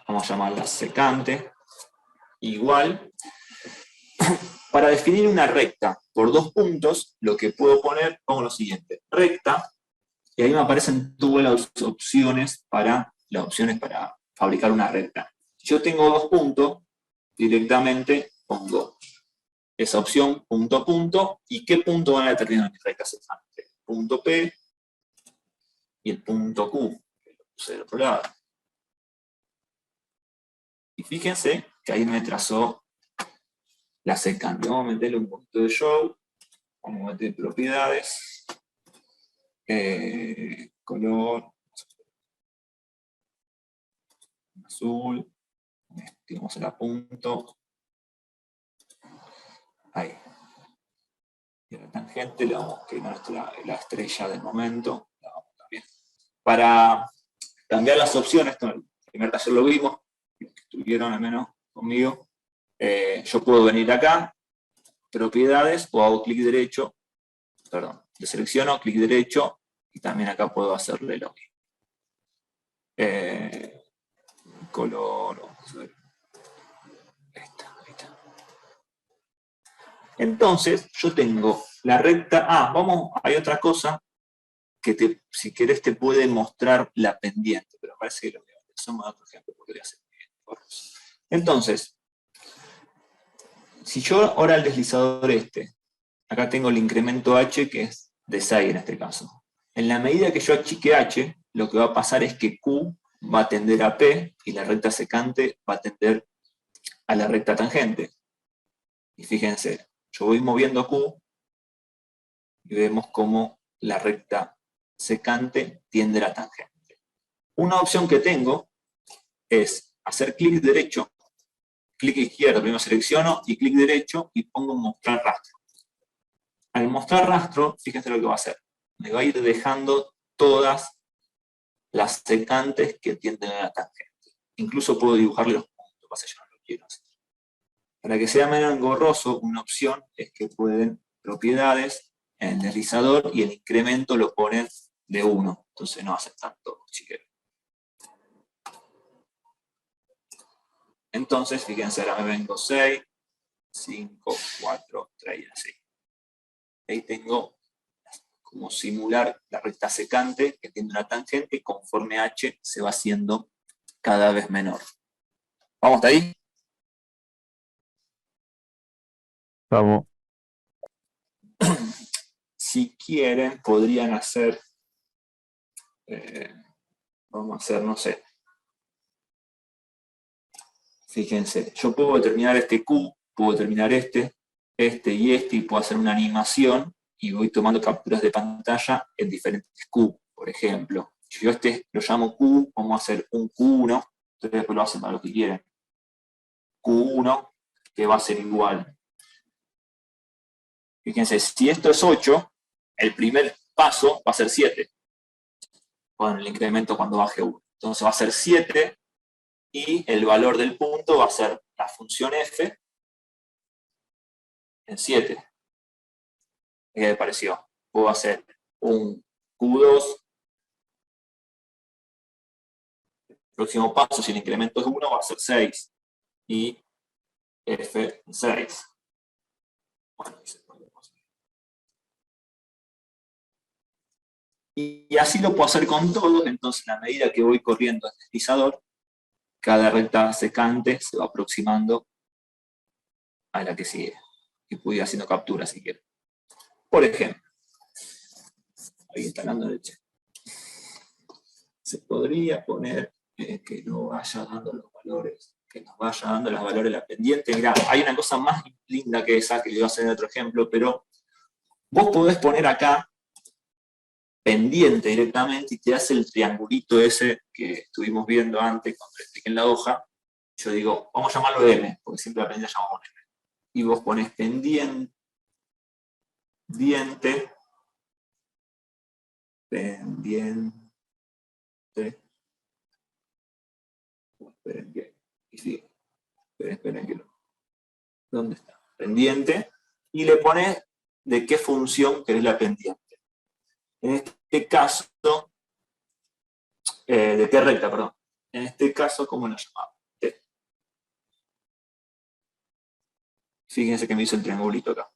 Vamos a llamarla secante. Igual. Para definir una recta por 2 puntos, lo que puedo poner, pongo lo siguiente. Recta, y ahí me aparecen todas las opciones para fabricar una recta. Si yo tengo 2 puntos, directamente pongo esa opción, punto, punto, y qué punto van a determinar mi recta secante. Punto P y el punto Q, que lo puse del otro lado. Y fíjense que ahí me trazó la secante. Vamos a meterle un poquito de show, vamos a meter propiedades, color, azul, tiramos el apunto, ahí. Y a la tangente le vamos a quemar la estrella del momento, la vamos a cambiar. Para cambiar las opciones, esto en el primer taller lo vimos, los que estuvieron al menos conmigo, yo puedo venir acá, propiedades, o hago clic derecho, perdón, le selecciono, clic derecho, y también acá puedo hacerle lo mismo. Color, vamos a ver. Ahí está. Entonces, yo tengo la recta, hay otra cosa que si querés te puede mostrar la pendiente, pero parece que lo voy a hacer otro ejemplo, porque voy a hacer bien. Entonces, si yo ahora el deslizador acá tengo el incremento h que es de 6 en este caso. En la medida que yo achique h, lo que va a pasar es que Q va a tender a P y la recta secante va a tender a la recta tangente. Y fíjense, yo voy moviendo Q y vemos cómo la recta secante tiende a la tangente. Una opción que tengo es hacer clic derecho, clic izquierdo, primero selecciono y clic derecho y pongo mostrar rastro. Al mostrar rastro, fíjense lo que va a hacer. Me va a ir dejando todas las secantes que tienden a la tangente. Incluso puedo dibujarle los puntos, pasa yo no lo quiero hacer. Para que sea menos engorroso, una opción es que pueden propiedades en el deslizador y el incremento lo ponen de 1. Entonces no hace tanto chiquero. Entonces, fíjense, ahora me vengo 6, 5, 4, 3 y así. Ahí tengo como simular la recta secante que tiene una tangente y conforme h se va haciendo cada vez menor. ¿Vamos hasta ahí? Vamos. Si quieren, podrían hacer, vamos a hacer, no sé. Fíjense, yo puedo determinar este Q, puedo determinar este y puedo hacer una animación y voy tomando capturas de pantalla en diferentes Q, por ejemplo. Si yo lo llamo Q, vamos a hacer un Q1, ustedes después lo hacen para lo que quieran. Q1, que va a ser igual. Fíjense, si esto es 8, el primer paso va a ser 7. Con el incremento cuando baje 1. Entonces va a ser 7 y el valor del punto va a ser la función f en 7. ¿Qué me pareció? Puedo hacer un Q2. El próximo paso, si el incremento es 1, va a ser 6. Y f en 6. Bueno, y así lo puedo hacer con todos. Entonces, a medida que voy corriendo el deslizador, cada recta secante se va aproximando a la que sigue. Y puedo ir haciendo capturas si quiero. Por ejemplo, ahí instalando el chat. Se podría poner que no vaya dando los valores, que nos vaya dando los valores la pendiente. Mirá, hay una cosa más linda que esa, que le voy a hacer en otro ejemplo, pero vos podés poner acá pendiente directamente y te hace el triangulito ese que estuvimos viendo antes cuando le expliqué en la hoja. Yo digo, vamos a llamarlo M, porque siempre la pendiente llamamos M. Y vos ponés pendiente, pendiente, esperen que, y sigue, esperen que ¿dónde está? Pendiente, y le pones de qué función querés la pendiente. En este caso, de qué recta, perdón. En este caso, ¿cómo lo llamamos? T. Fíjense que me hizo el triangulito acá.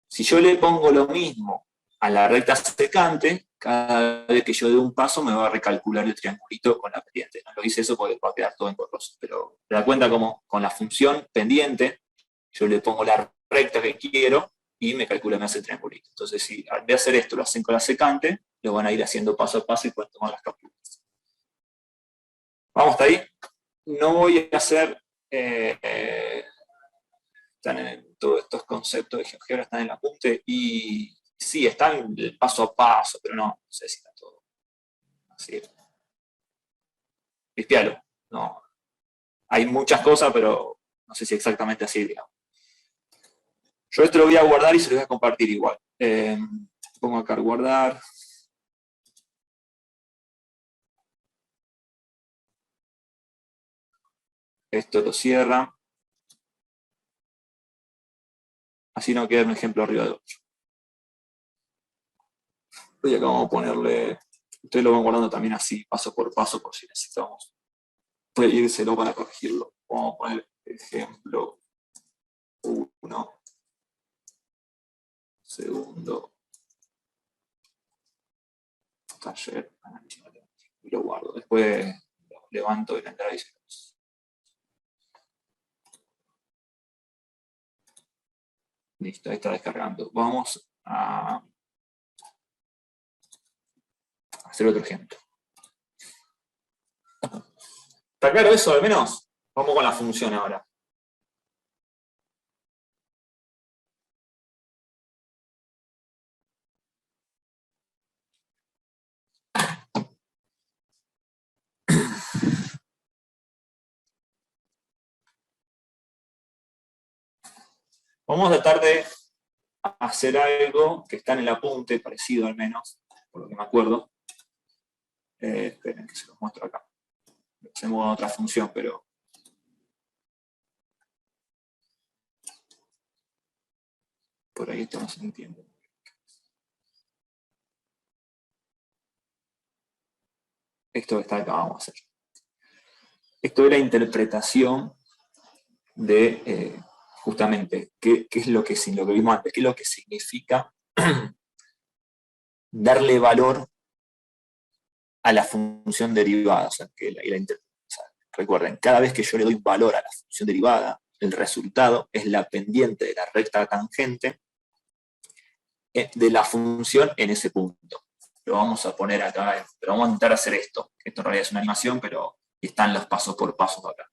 Si yo le pongo lo mismo a la recta secante, cada vez que yo dé un paso me va a recalcular el triangulito con la pendiente. No lo hice eso porque va a quedar todo engorroso, pero te das cuenta como con la función pendiente, yo le pongo la recta que quiero y me calcula, me hace el triangulito. Entonces, si al vez de hacer esto lo hacen con la secante, lo van a ir haciendo paso a paso y pueden tomar las capturas. ¿Vamos hasta ahí? No voy a hacer... están en todos estos conceptos de GeoGebra, están en el apunte, y sí, están el paso a paso, pero no sé si está todo así. Pispialo, no. Hay muchas cosas, pero no sé si exactamente así, digamos. Yo esto lo voy a guardar y se lo voy a compartir igual. Pongo acá guardar. Esto lo cierra. Así no queda un ejemplo arriba de 8. Y acá vamos a ponerle, ustedes lo van guardando también así, paso por si necesitamos. Puede írselo para corregirlo. Vamos a poner ejemplo 1, segundo, taller, y lo guardo. Después lo levanto de la entrada y se los... Listo, ahí está descargando. Vamos a hacer otro ejemplo. ¿Está claro eso al menos? Vamos con la función ahora. Vamos a tratar de hacer algo que está en el apunte, parecido al menos, por lo que me acuerdo. Esperen que se los muestro acá. Hacemos otra función, pero... por ahí esto no se entiende. Esto que está acá vamos a hacer. Esto es la interpretación de, justamente, qué es lo que vimos antes, qué es lo que significa darle valor a la función derivada. O sea, recuerden, cada vez que yo le doy valor a la función derivada, el resultado es la pendiente de la recta tangente de la función en ese punto. Lo vamos a poner acá, pero vamos a intentar hacer esto. Esto en realidad es una animación, pero están los pasos por pasos acá.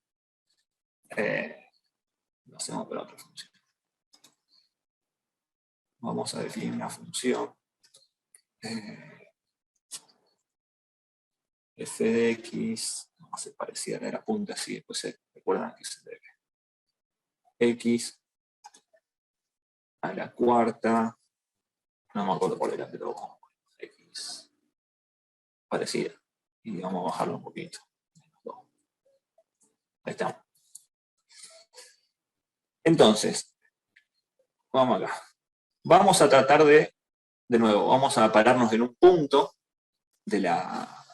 Lo hacemos para otra función. Vamos a definir una función. F de X, vamos a hacer parecida a la punta, así después se recuerdan que se debe. X a la cuarta, no me acuerdo cuál era, pero vamos a poner X parecida. Y vamos a bajarlo un poquito. Ahí está. Entonces, vamos acá. Vamos a tratar de nuevo, vamos a pararnos en un punto de la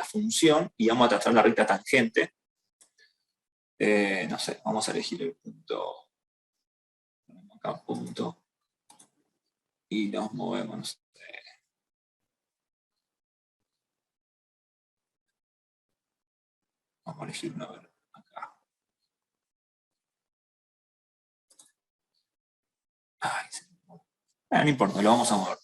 función y vamos a trazar la recta tangente. No sé, vamos a elegir el punto, acá punto, y nos movemos, no sé. Vamos a elegir una acá. Ay, no importa, lo vamos a mover.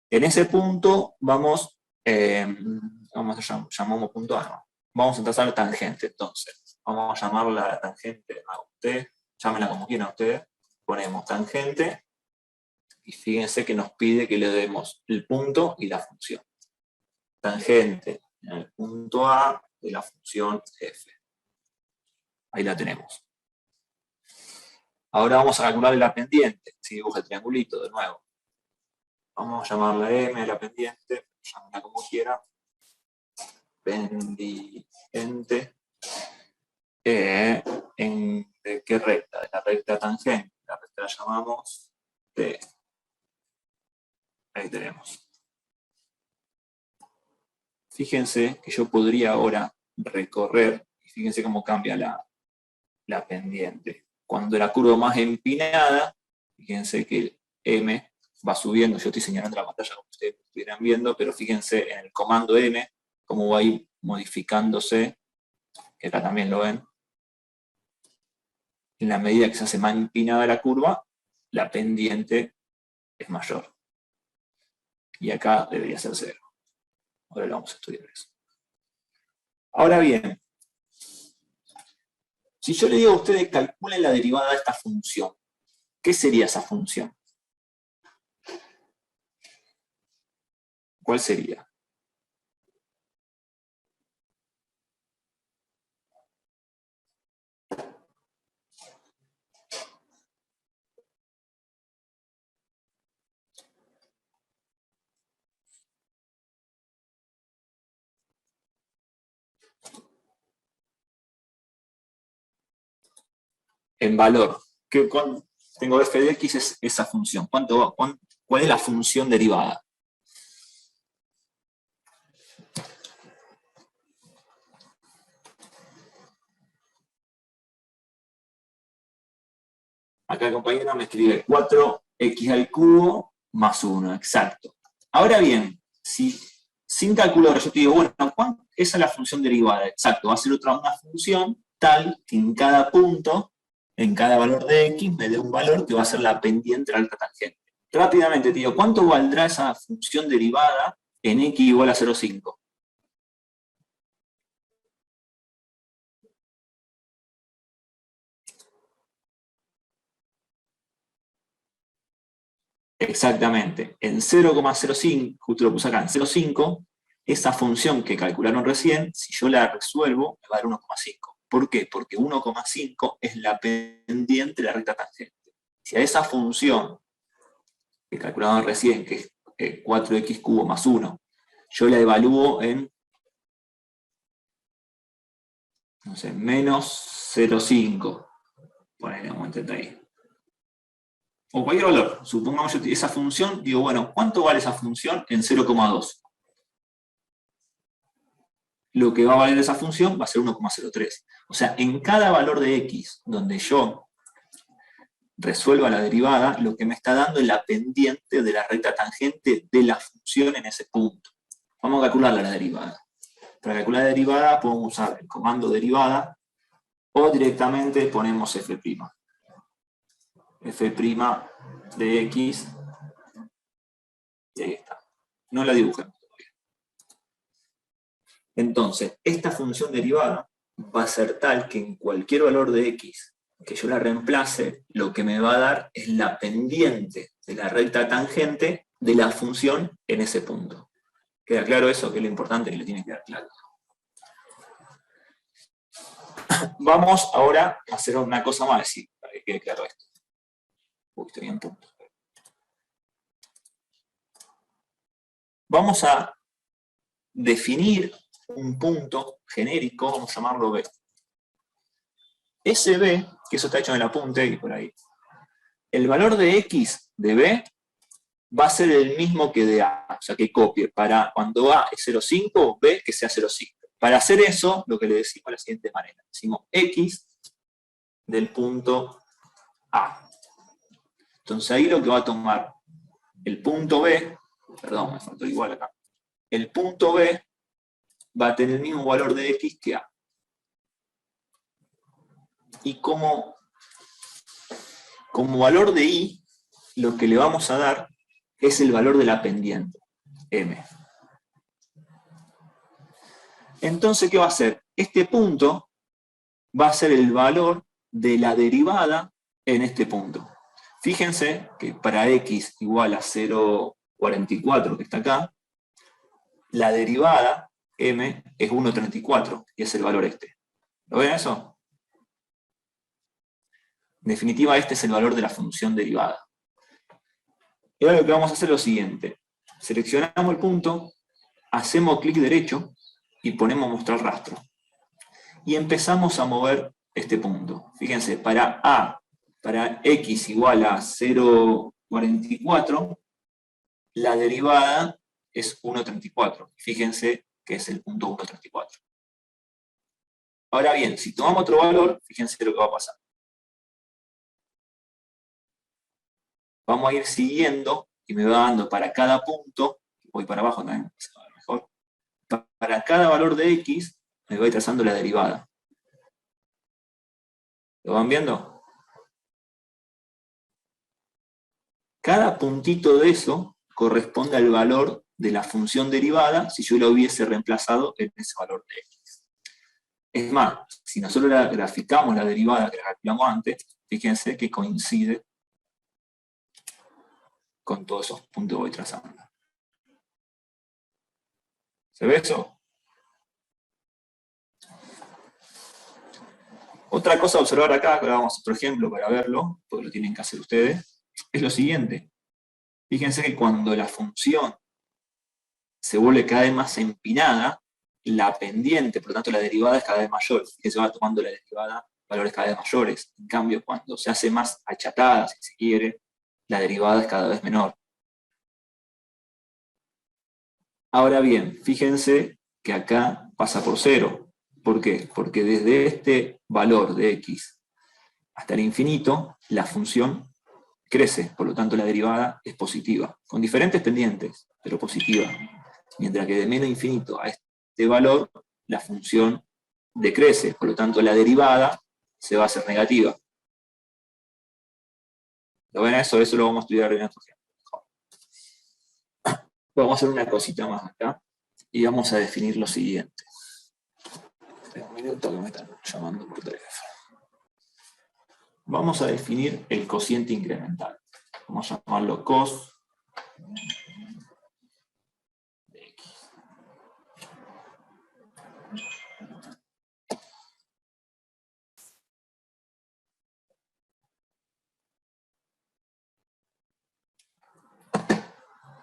En ese punto vamos, llamamos punto A, ¿no? Vamos a trazar tangente, entonces. Vamos a llamarla la tangente a usted, llámenla como quieran ustedes. Ponemos tangente, y fíjense que nos pide que le demos el punto y la función. Tangente en el punto A de la función f. Ahí la tenemos. Ahora vamos a calcular la pendiente. Si dibuja el triangulito de nuevo. Vamos a llamarla M a la pendiente, llámala como quiera. Pendiente. ¿De qué recta? De la recta tangente. La recta la llamamos T. Ahí tenemos. Fíjense que yo podría ahora recorrer, y fíjense cómo cambia la pendiente. Cuando la curva más empinada, fíjense que el M va subiendo, yo estoy señalando la pantalla como ustedes estuvieran viendo, pero fíjense en el comando M, cómo va a ir modificándose, que acá también lo ven. En la medida que se hace más empinada la curva, la pendiente es mayor. Y acá debería ser 0. Ahora lo vamos a estudiar eso. Ahora bien, si yo le digo a ustedes calculen la derivada de esta función, ¿qué sería esa función? ¿Cuál sería? En valor. Tengo f de x es esa función. ¿Cuál es la función derivada? Acá el compañero me escribe 4x al cubo más 1, exacto. Ahora bien, si sin calculadora yo te digo, bueno, esa es la función derivada, exacto, va a ser una función tal que en cada punto, en cada valor de x, me dé un valor que va a ser la pendiente de la recta tangente. Rápidamente te digo, ¿cuánto valdrá esa función derivada en x igual a 0,5? Exactamente, en 0,05, justo lo puse acá, en 0,5, esa función que calcularon recién, si yo la resuelvo, me va a dar 1,5. ¿Por qué? Porque 1,5 es la pendiente de la recta tangente. Si a esa función que calcularon recién, que es 4x cubo más 1, yo la evalúo en, no sé, menos 0,5. Ponele un momento ahí. O cualquier valor, supongamos yo esa función, digo, bueno, ¿cuánto vale esa función en 0,2? Lo que va a valer esa función va a ser 1,03. O sea, en cada valor de x donde yo resuelva la derivada, lo que me está dando es la pendiente de la recta tangente de la función en ese punto. Vamos a calcular la derivada. Para calcular la derivada podemos usar el comando derivada o directamente ponemos f'. F' de x, y ahí está. No la dibujemos todavía. Entonces, esta función derivada va a ser tal que en cualquier valor de x que yo la reemplace, lo que me va a dar es la pendiente de la recta tangente de la función en ese punto. ¿Queda claro eso? Que es lo importante que le tiene que quedar claro. Vamos ahora a hacer una cosa más, para que quede claro esto. Uy, estoy en punto. Vamos a definir un punto genérico, vamos a llamarlo B. Ese B, que eso está hecho en el apunte y por ahí, el valor de x de B va a ser el mismo que de A, o sea que copie, para cuando A es 0,5, B que sea 0,5. Para hacer eso, lo que le decimos de la siguiente manera, decimos x del punto A. Entonces ahí lo que va a tomar el punto B, perdón, me faltó igual acá, el punto B va a tener el mismo valor de x que A. Y como valor de y, lo que le vamos a dar es el valor de la pendiente, m. Entonces, ¿qué va a hacer? Este punto va a ser el valor de la derivada en este punto. Fíjense que para x igual a 0,44, que está acá, la derivada, m, es 1,34, y es el valor este. ¿Lo ven eso? En definitiva, este es el valor de la función derivada. Y ahora lo que vamos a hacer es lo siguiente. Seleccionamos el punto, hacemos clic derecho y ponemos mostrar rastro. Y empezamos a mover este punto. Fíjense, para x igual a 0,44, la derivada es 1,34. Fíjense que es el punto 1,34. Ahora bien, si tomamos otro valor, fíjense lo que va a pasar. Vamos a ir siguiendo y me va dando para cada punto, voy para abajo también, mejor, para cada valor de x, me voy trazando la derivada. ¿Lo van viendo? Cada puntito de eso corresponde al valor de la función derivada si yo la hubiese reemplazado en ese valor de x. Es más, si nosotros graficamos la derivada que la calculamos antes, fíjense que coincide con todos esos puntos que voy trazando. ¿Se ve eso? Otra cosa a observar acá, que ahora vamos a hacer otro ejemplo para verlo, porque lo tienen que hacer ustedes, es lo siguiente. Fíjense que cuando la función se vuelve cada vez más empinada, la pendiente, por lo tanto la derivada es cada vez mayor, que se va tomando la derivada valores cada vez mayores. En cambio, cuando se hace más achatada, si se quiere, la derivada es cada vez menor. Ahora bien, fíjense que acá pasa por 0. ¿Por qué? Porque desde este valor de x hasta el infinito, la función crece, por lo tanto la derivada es positiva, con diferentes pendientes, pero positiva. Mientras que de menos infinito a este valor, la función decrece, por lo tanto la derivada se va a hacer negativa. ¿Lo ven eso? Eso lo vamos a estudiar en otro ejemplo. Vamos a hacer una cosita más acá, y vamos a definir lo siguiente. Un minuto que me están llamando por teléfono. Vamos a definir el cociente incremental. Vamos a llamarlo cos de x.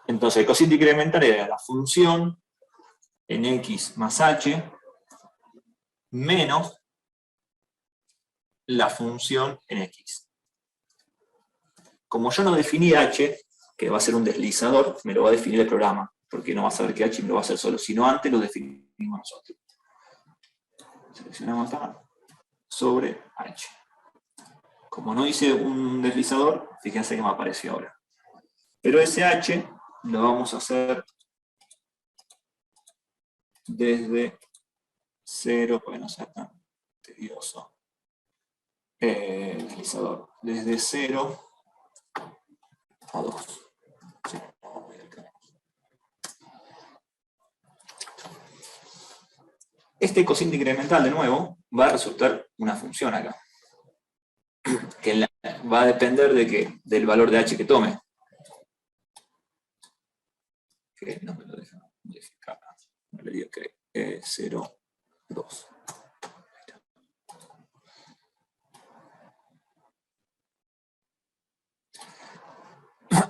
Entonces, el cociente incremental era la función en x más h menos la función en x. Como yo no definí h, que va a ser un deslizador, me lo va a definir el programa, porque no va a saber que h me lo va a hacer solo, sino antes lo definimos nosotros. Seleccionamos acá, sobre h. Como no hice un deslizador, fíjense que me apareció ahora. Pero ese h lo vamos a hacer desde 0, porque no sea tan tedioso. Deslizador. Desde 0 a 2. Sí, vamos a ir acá. Este cociente incremental, de nuevo, va a resultar una función acá. Que va a depender de qué, del valor de h que tome. Que no me lo deja modificar. No le digo que 0, 2.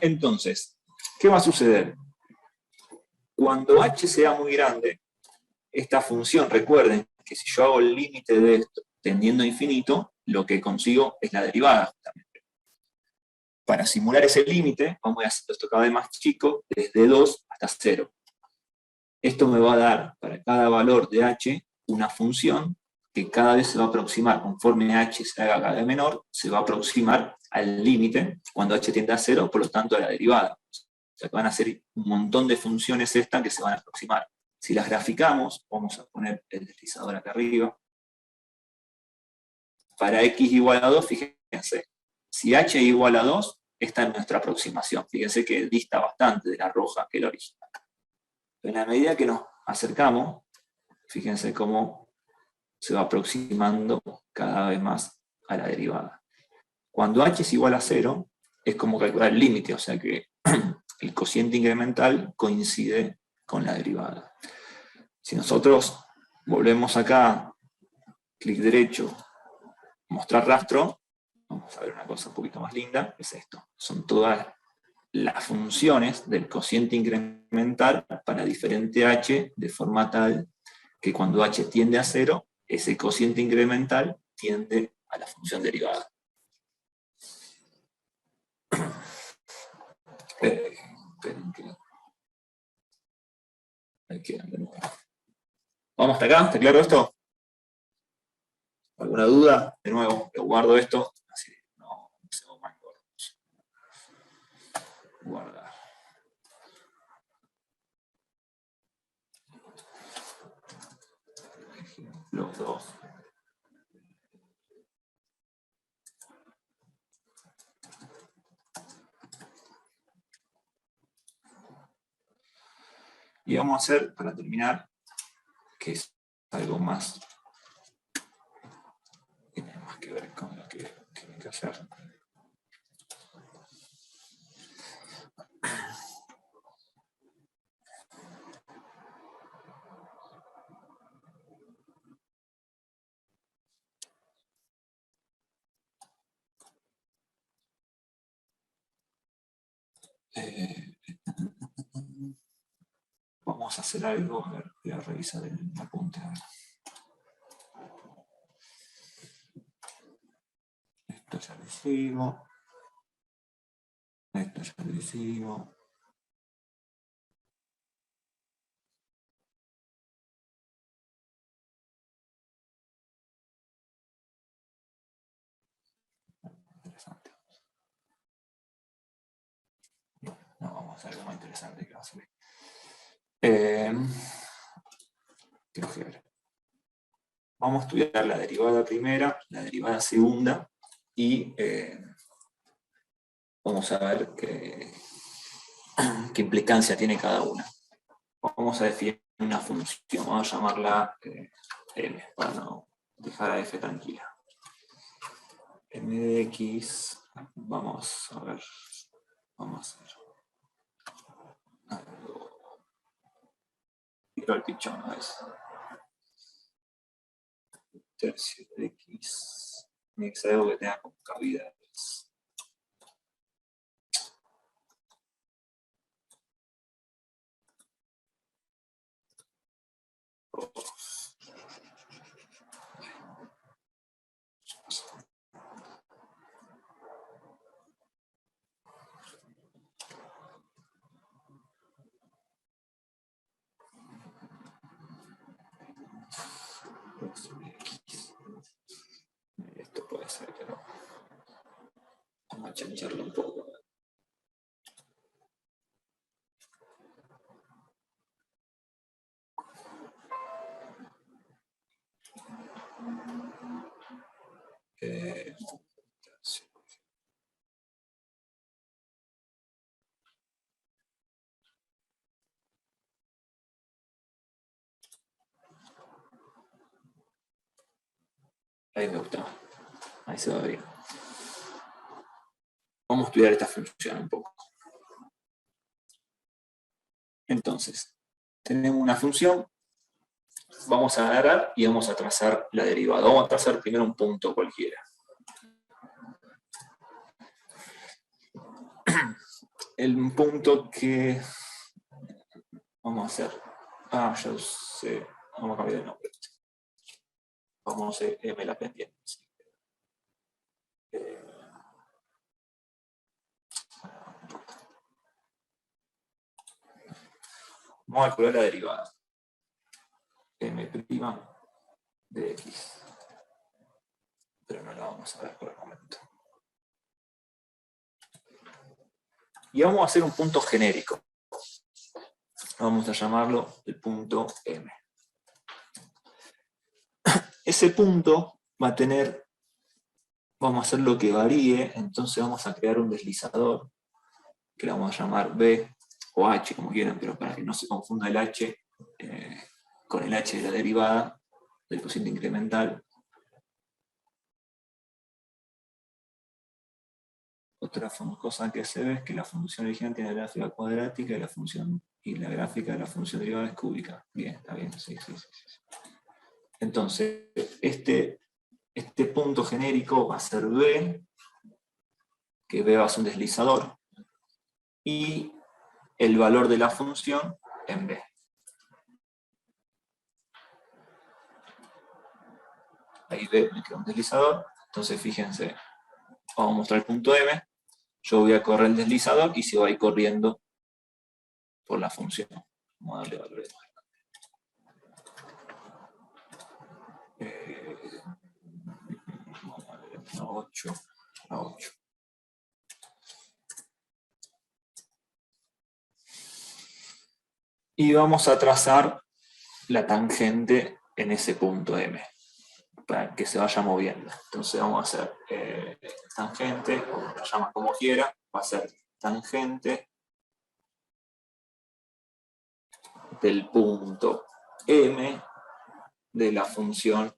Entonces, ¿qué va a suceder? Cuando h sea muy grande, esta función, recuerden que si yo hago el límite de esto tendiendo a infinito, lo que consigo es la derivada, justamente. Para simular ese límite, vamos a hacer esto cada vez más chico, desde 2 hasta 0. Esto me va a dar, para cada valor de h, una función que cada vez se va a aproximar, conforme h se haga cada vez menor, se va a aproximar al límite, cuando h tiende a 0, por lo tanto a la derivada. O sea que van a ser un montón de funciones estas que se van a aproximar. Si las graficamos, vamos a poner el deslizador acá arriba. Para x igual a 2, fíjense, si h igual a 2, esta es nuestra aproximación. Fíjense que dista bastante de la roja que es la original. En la medida que nos acercamos, fíjense cómo se va aproximando cada vez más a la derivada. Cuando h es igual a 0, es como calcular el límite, o sea que el cociente incremental coincide con la derivada. Si nosotros volvemos acá, clic derecho, mostrar rastro, vamos vamos a ver una cosa un poquito más linda, es esto. Son todas las funciones del cociente incremental para diferente h, de forma tal que cuando h tiende a 0, ese cociente incremental tiende a la función derivada. Esperen que... Ahí quedan de nuevo. ¿Vamos hasta acá? ¿Está claro esto? ¿Alguna duda? De nuevo, lo guardo esto, así no hacemos más gordos. Guardar. Ejemplo 2. Y vamos a hacer, para terminar, que es algo más, tiene más que ver con lo que tiene que hacer. Vamos a hacer algo, a ver, voy a revisar el apunte. A ver. Esto ya lo hicimos. Esto ya lo hicimos. Interesante. No, vamos a hacer algo más interesante que va a salir. Vamos a estudiar la derivada primera, la derivada segunda, y vamos a ver qué implicancia tiene cada una. Vamos a definir una función, vamos a llamarla m, para no dejar a f tranquila. M de x, vamos a ver, vamos a hacer algo. Tiro el pichón a veces. Tercio de x, tiene que ser algo que tenga como cabida. Esto puede ser, pero vamos a chancharlo un poco. Ahí me gusta. Ahí se va bien. Vamos a estudiar esta función un poco. Entonces, tenemos una función, vamos a agarrar y vamos a trazar la derivada. Vamos a trazar primero un punto cualquiera. El punto que vamos a hacer. Ah, ya sé. Vamos a cambiar el nombre. Vamos a hacer m la pendiente. Vamos a calcular la derivada. M' de x. Pero no la vamos a ver por el momento. Y vamos a hacer un punto genérico. Vamos a llamarlo el punto M. Ese punto va a tener, vamos a hacer lo que varíe, entonces vamos a crear un deslizador, que le vamos a llamar B o H, como quieran, pero para que no se confunda el H con el H de la derivada del cociente incremental. Otra cosa que se ve es que la función original tiene la gráfica cuadrática y la gráfica de la función derivada es cúbica. Bien, está bien, sí. Entonces, este punto genérico va a ser B, que B va a ser un deslizador, y el valor de la función en B. Ahí B me queda un deslizador, entonces fíjense, vamos a mostrar el punto M, yo voy a correr el deslizador y se va a ir corriendo por la función. Vamos a darle valores. Vamos a ver, a 8, a 8. Y vamos a trazar la tangente en ese punto M, para que se vaya moviendo. Entonces vamos a hacer tangente, o lo llaman como quiera, va a ser tangente del punto M de la función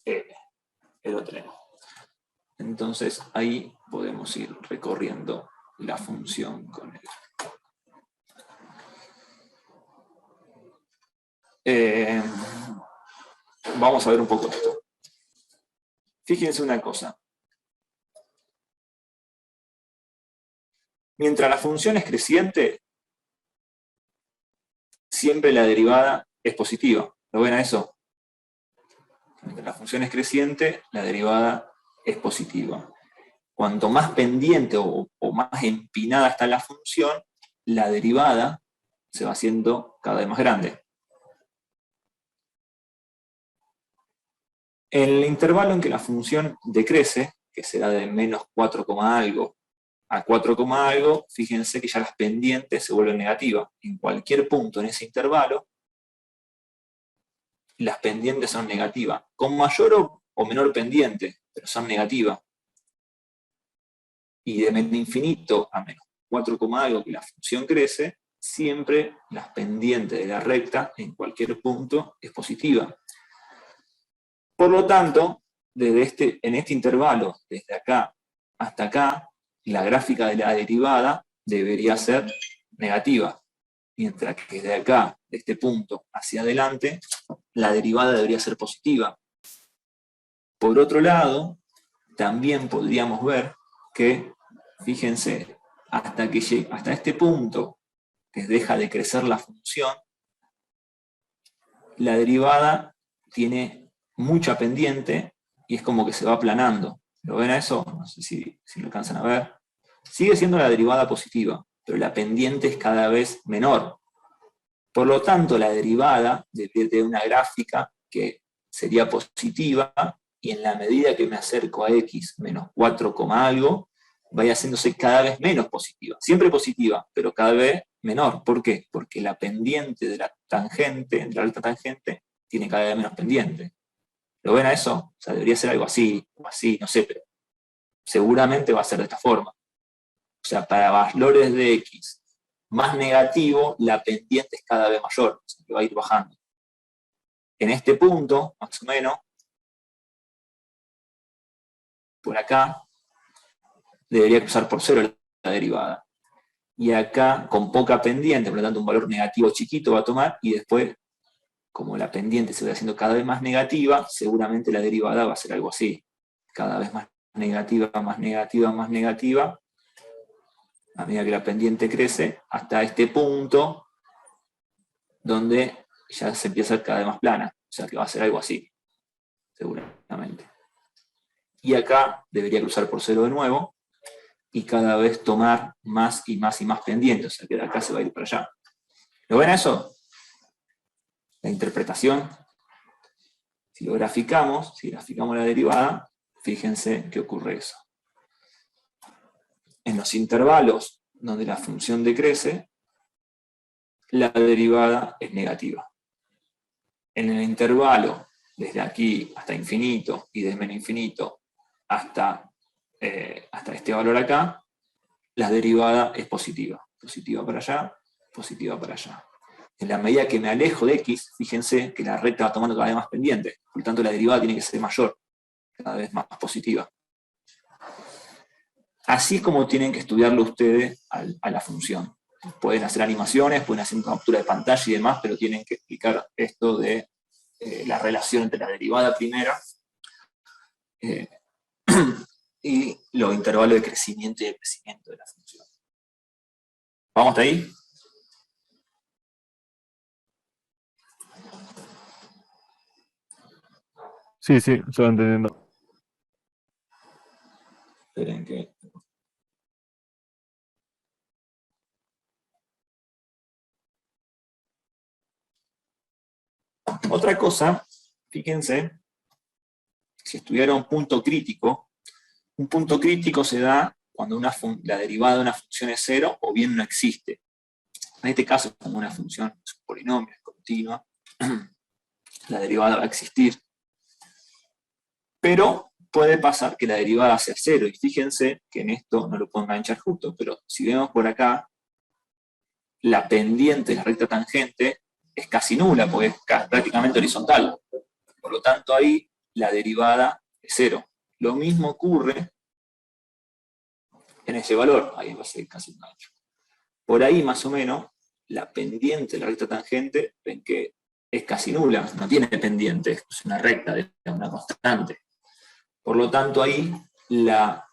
M. Lo tenemos. Entonces ahí podemos ir recorriendo la función con él. Vamos a ver un poco esto. Fíjense una cosa. Mientras la función es creciente, siempre la derivada es positiva. ¿Lo ven a eso? Mientras la función es creciente, la derivada es positiva. Cuanto más pendiente o más empinada está la función, la derivada se va haciendo cada vez más grande. En el intervalo en que la función decrece, que será de menos 4, algo a 4, algo, fíjense que ya las pendientes se vuelven negativas. En cualquier punto en ese intervalo, las pendientes son negativas, con mayor o menor pendiente, pero son negativas. Y de menos infinito a menos 4, algo que la función crece, siempre las pendientes de la recta en cualquier punto es positiva. Por lo tanto, en este intervalo, desde acá hasta acá, la gráfica de la derivada debería ser negativa. Mientras que desde acá, de este punto hacia adelante, la derivada debería ser positiva. Por otro lado, también podríamos ver que, fíjense, hasta este punto, que deja de crecer la función, la derivada tiene mucha pendiente y es como que se va aplanando. ¿Lo ven a eso? No sé si lo alcanzan a ver. Sigue siendo la derivada positiva, pero la pendiente es cada vez menor. Por lo tanto, la derivada debería tener una gráfica que sería positiva, y en la medida que me acerco a x menos 4, algo, vaya haciéndose cada vez menos positiva. Siempre positiva, pero cada vez menor. ¿Por qué? Porque la pendiente de la tangente, de la alta tangente, tiene cada vez menos pendiente. ¿Lo ven a eso? O sea, debería ser algo así, o así, no sé, pero seguramente va a ser de esta forma. O sea, para valores de x más negativo, la pendiente es cada vez mayor, o sea, que va a ir bajando. En este punto, más o menos, por acá, debería cruzar por 0 la derivada. Y acá, con poca pendiente, por lo tanto un valor negativo chiquito va a tomar, y después, como la pendiente se va haciendo cada vez más negativa, seguramente la derivada va a ser algo así. Cada vez más negativa, más negativa, más negativa, a medida que la pendiente crece, hasta este punto, donde ya se empieza a ser cada vez más plana. O sea que va a ser algo así, seguramente. Y acá debería cruzar por 0 de nuevo, y cada vez tomar más y más y más pendiente. O sea que de acá se va a ir para allá. ¿Lo ven eso? La interpretación. Si lo graficamos, si graficamos la derivada, fíjense que ocurre eso. En los intervalos donde la función decrece, la derivada es negativa. En el intervalo, desde aquí hasta infinito, y desde menos infinito hasta este valor acá, la derivada es positiva. Positiva para allá, positiva para allá. En la medida que me alejo de x, fíjense que la recta va tomando cada vez más pendiente. Por lo tanto, la derivada tiene que ser mayor, cada vez más positiva. Así es como tienen que estudiarlo ustedes a la función. Pueden hacer animaciones, pueden hacer una captura de pantalla y demás, pero tienen que explicar esto de la relación entre la derivada primera y los intervalos de crecimiento y decrecimiento de la función. ¿Vamos hasta ahí? Sí, sí, estoy entendiendo. Esperen que... Otra cosa, fíjense, si estudiaron punto crítico, un punto crítico se da cuando la derivada de una función es cero o bien no existe. En este caso, como una función es un polinomio, es continua, la derivada va a existir. Pero puede pasar que la derivada sea cero, y fíjense que en esto no lo puedo enganchar justo, pero si vemos por acá, la pendiente de la recta tangente es casi nula, porque es prácticamente horizontal. Por lo tanto, ahí la derivada es cero. Lo mismo ocurre en ese valor, ahí va a ser casi un gancho. Por ahí, más o menos, la pendiente de la recta tangente, ven que es casi nula, no tiene pendiente, es una recta, una constante. Por lo tanto, ahí la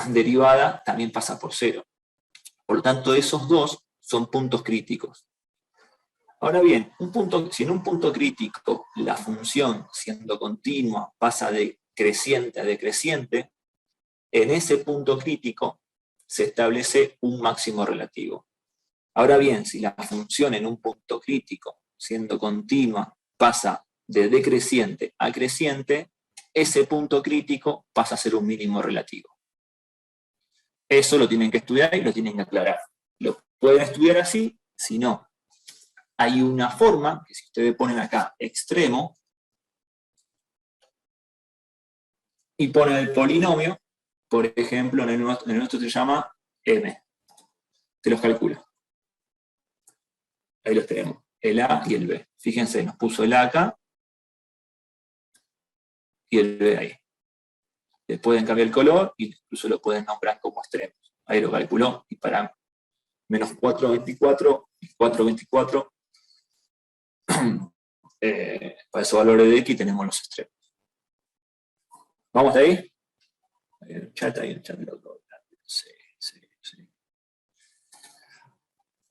derivada también pasa por cero. Por lo tanto, esos dos son puntos críticos. Ahora bien, si en un punto crítico la función, siendo continua, pasa de creciente a decreciente, en ese punto crítico se establece un máximo relativo. Ahora bien, si la función en un punto crítico, siendo continua, pasa de decreciente a creciente, ese punto crítico pasa a ser un mínimo relativo. Eso lo tienen que estudiar y lo tienen que aclarar. Lo pueden estudiar así, si no. Hay una forma, que si ustedes ponen acá extremo, y ponen el polinomio, por ejemplo, en el nuestro se llama m. Se los calcula. Ahí los tenemos, el a y el b. Fíjense, nos puso el a acá, y el b ahí. Le pueden cambiar el color, y incluso lo pueden nombrar como extremos. Ahí lo calculó, y para menos 4,24 y 4,24, para esos valores de x tenemos los extremos. ¿Vamos de ahí? Hay un chat. Sí.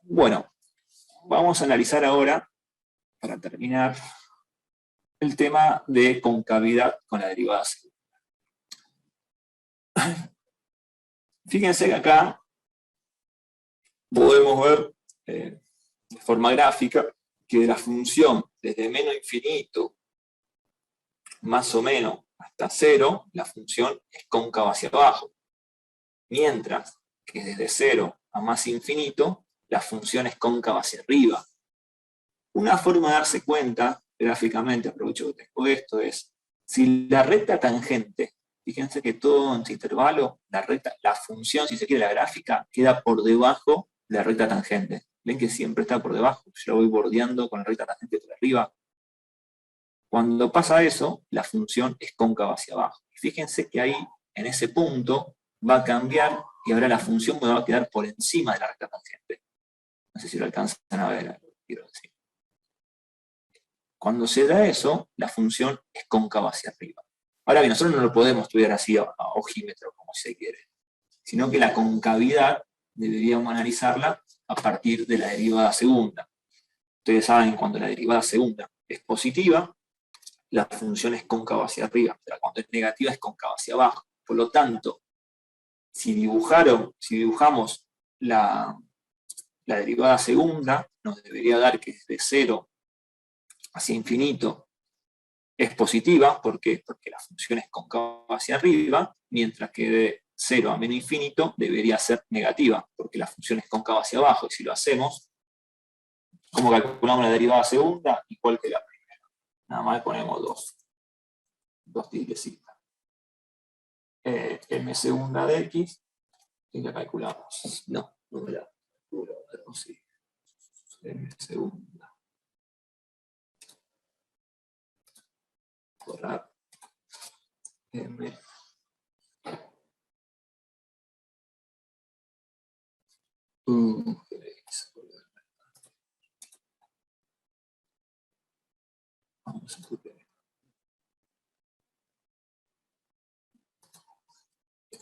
Bueno, vamos a analizar ahora, para terminar, el tema de concavidad con la derivada segunda. Fíjense que acá podemos ver de forma gráfica que la función desde menos infinito más o menos hasta cero, la función es cóncava hacia abajo. Mientras que desde cero a más infinito, la función es cóncava hacia arriba. Una forma de darse cuenta, gráficamente, aprovecho que tengo esto, es si la recta tangente, fíjense que todo en este intervalo, la función, si se quiere, la gráfica, queda por debajo de la recta tangente. Ven que siempre está por debajo, yo lo voy bordeando con la recta tangente por arriba. Cuando pasa eso, la función es cóncava hacia abajo. Fíjense que ahí, en ese punto, va a cambiar y ahora la función va a quedar por encima de la recta tangente. No sé si lo alcanzan a ver, quiero decir. Cuando se da eso, la función es cóncava hacia arriba. Ahora bien, nosotros no lo podemos estudiar así a ojímetro, como se quiere, sino que la concavidad deberíamos analizarla a partir de la derivada segunda. Ustedes saben, cuando la derivada segunda es positiva, la función es cóncava hacia arriba, pero cuando es negativa es cóncava hacia abajo. Por lo tanto, si dibujamos la derivada segunda, nos debería dar que es de 0 hacia infinito es positiva, ¿por qué? Porque la función es cóncava hacia arriba, mientras que de 0 a menos infinito debería ser negativa, porque la función es cóncava hacia abajo, y si lo hacemos, ¿cómo calculamos la derivada segunda? Igual que la primera. Nada más ponemos dos tigrecitas. M segunda de x, y la calculamos. No me la calculo, pero sí. M segunda. Borrar. M. Vamos a escribir.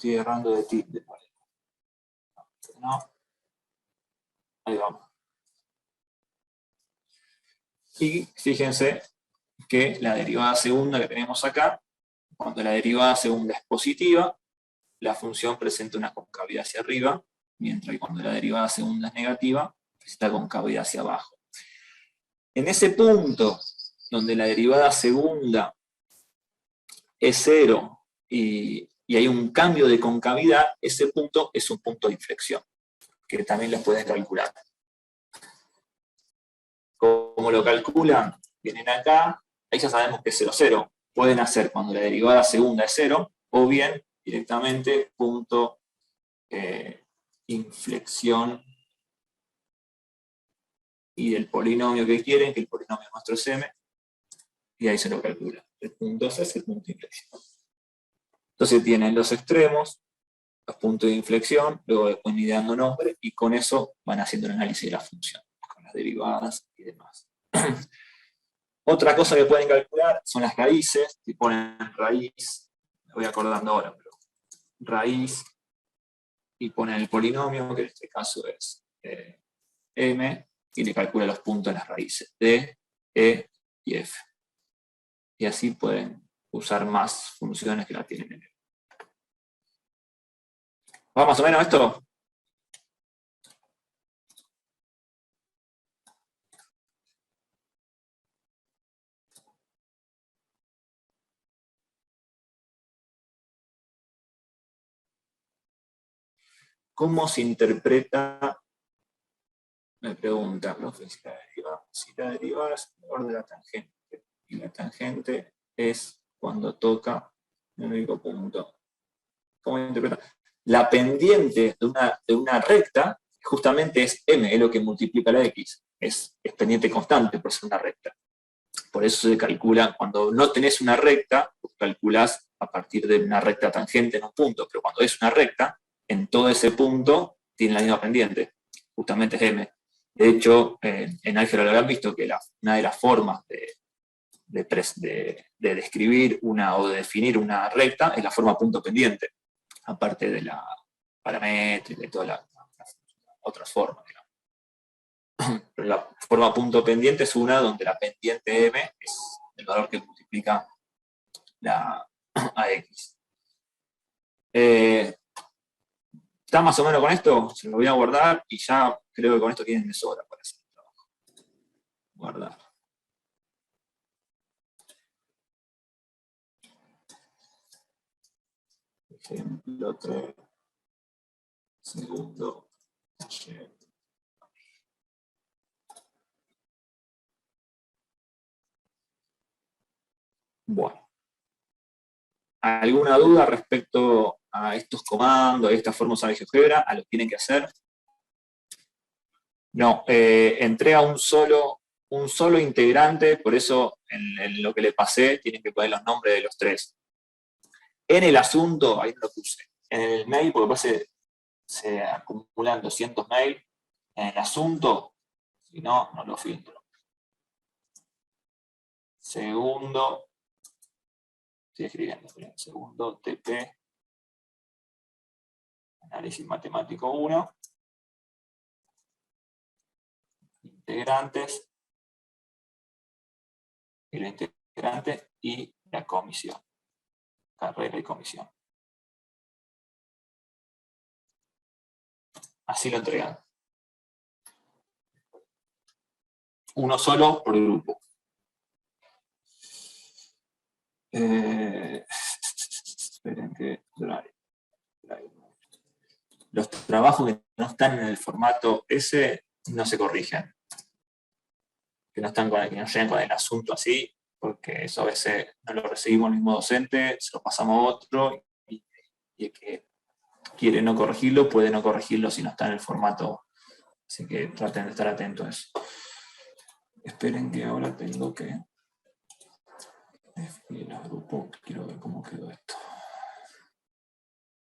Estoy errando de ti. No. Ahí vamos. Y fíjense que la derivada segunda que tenemos acá, cuando la derivada segunda es positiva, la función presenta una concavidad hacia arriba, mientras que cuando la derivada segunda es negativa, presenta concavidad hacia abajo. En ese punto, donde la derivada segunda es 0 y hay un cambio de concavidad, ese punto es un punto de inflexión, que también lo pueden calcular. ¿Cómo lo calculan? Vienen acá, ahí ya sabemos que es 0, 0. Pueden hacer cuando la derivada segunda es 0, o bien directamente punto inflexión y del polinomio que quieren, que el polinomio nuestro es m, y ahí se lo calcula. El punto C es el punto de inflexión. Entonces tienen los extremos, los puntos de inflexión, luego después ir dando nombre, y con eso van haciendo el análisis de la función, con las derivadas y demás. Otra cosa que pueden calcular son las raíces. Si ponen raíz, me voy acordando ahora, pero raíz, y ponen el polinomio, que en este caso es m, y le calcula los puntos de las raíces, d, e y f. Y así pueden usar más funciones que la tienen en el. ¿Va más o menos esto? ¿Cómo se interpreta? Me pregunta, profe, si la derivada es menor de la tangente, y la tangente es cuando toca el único punto. ¿Cómo se interpreta? La pendiente de una recta justamente es m, es lo que multiplica la x. Es pendiente constante por ser una recta. Por eso se calcula, cuando no tenés una recta, pues calculás a partir de una recta tangente en un punto, pero cuando es una recta, en todo ese punto tiene la misma pendiente, justamente es m. De hecho, en álgebra lo habrán visto que una de las formas de describir o de definir una recta es la forma punto pendiente, aparte de la paramétrica y de todas las otras formas. Pero la forma punto pendiente es una donde la pendiente m es el valor que multiplica a x. ¿Está más o menos con esto? Se lo voy a guardar y ya creo que con esto tienen de sobra para hacer el trabajo. Guardar. Ejemplo 3. Segundo. Bueno. ¿Alguna duda respecto a estos comandos, a estas formas de GeoGebra, a lo que tienen que hacer? No, entrega un solo integrante, por eso en lo que le pasé tienen que poner los nombres de los 3. En el asunto, ahí no lo puse, en el mail, porque se acumulan 200 mails, en el asunto, si no, no lo filtro. Segundo, estoy escribiendo, segundo TP, análisis matemático 1, integrantes, y los integrantes y la comisión, carrera y comisión. Así lo entregan. Uno solo por grupo. Esperen que los trabajos que no están en el formato S no se corrigen. Que no lleguen con el asunto así, porque eso a veces no lo recibimos el mismo docente, se lo pasamos a otro, y el que quiere no corregirlo, puede no corregirlo si no está en el formato. Así que traten de estar atentos a eso. Esperen que ahora tengo que definir los grupos. Quiero ver cómo quedó esto.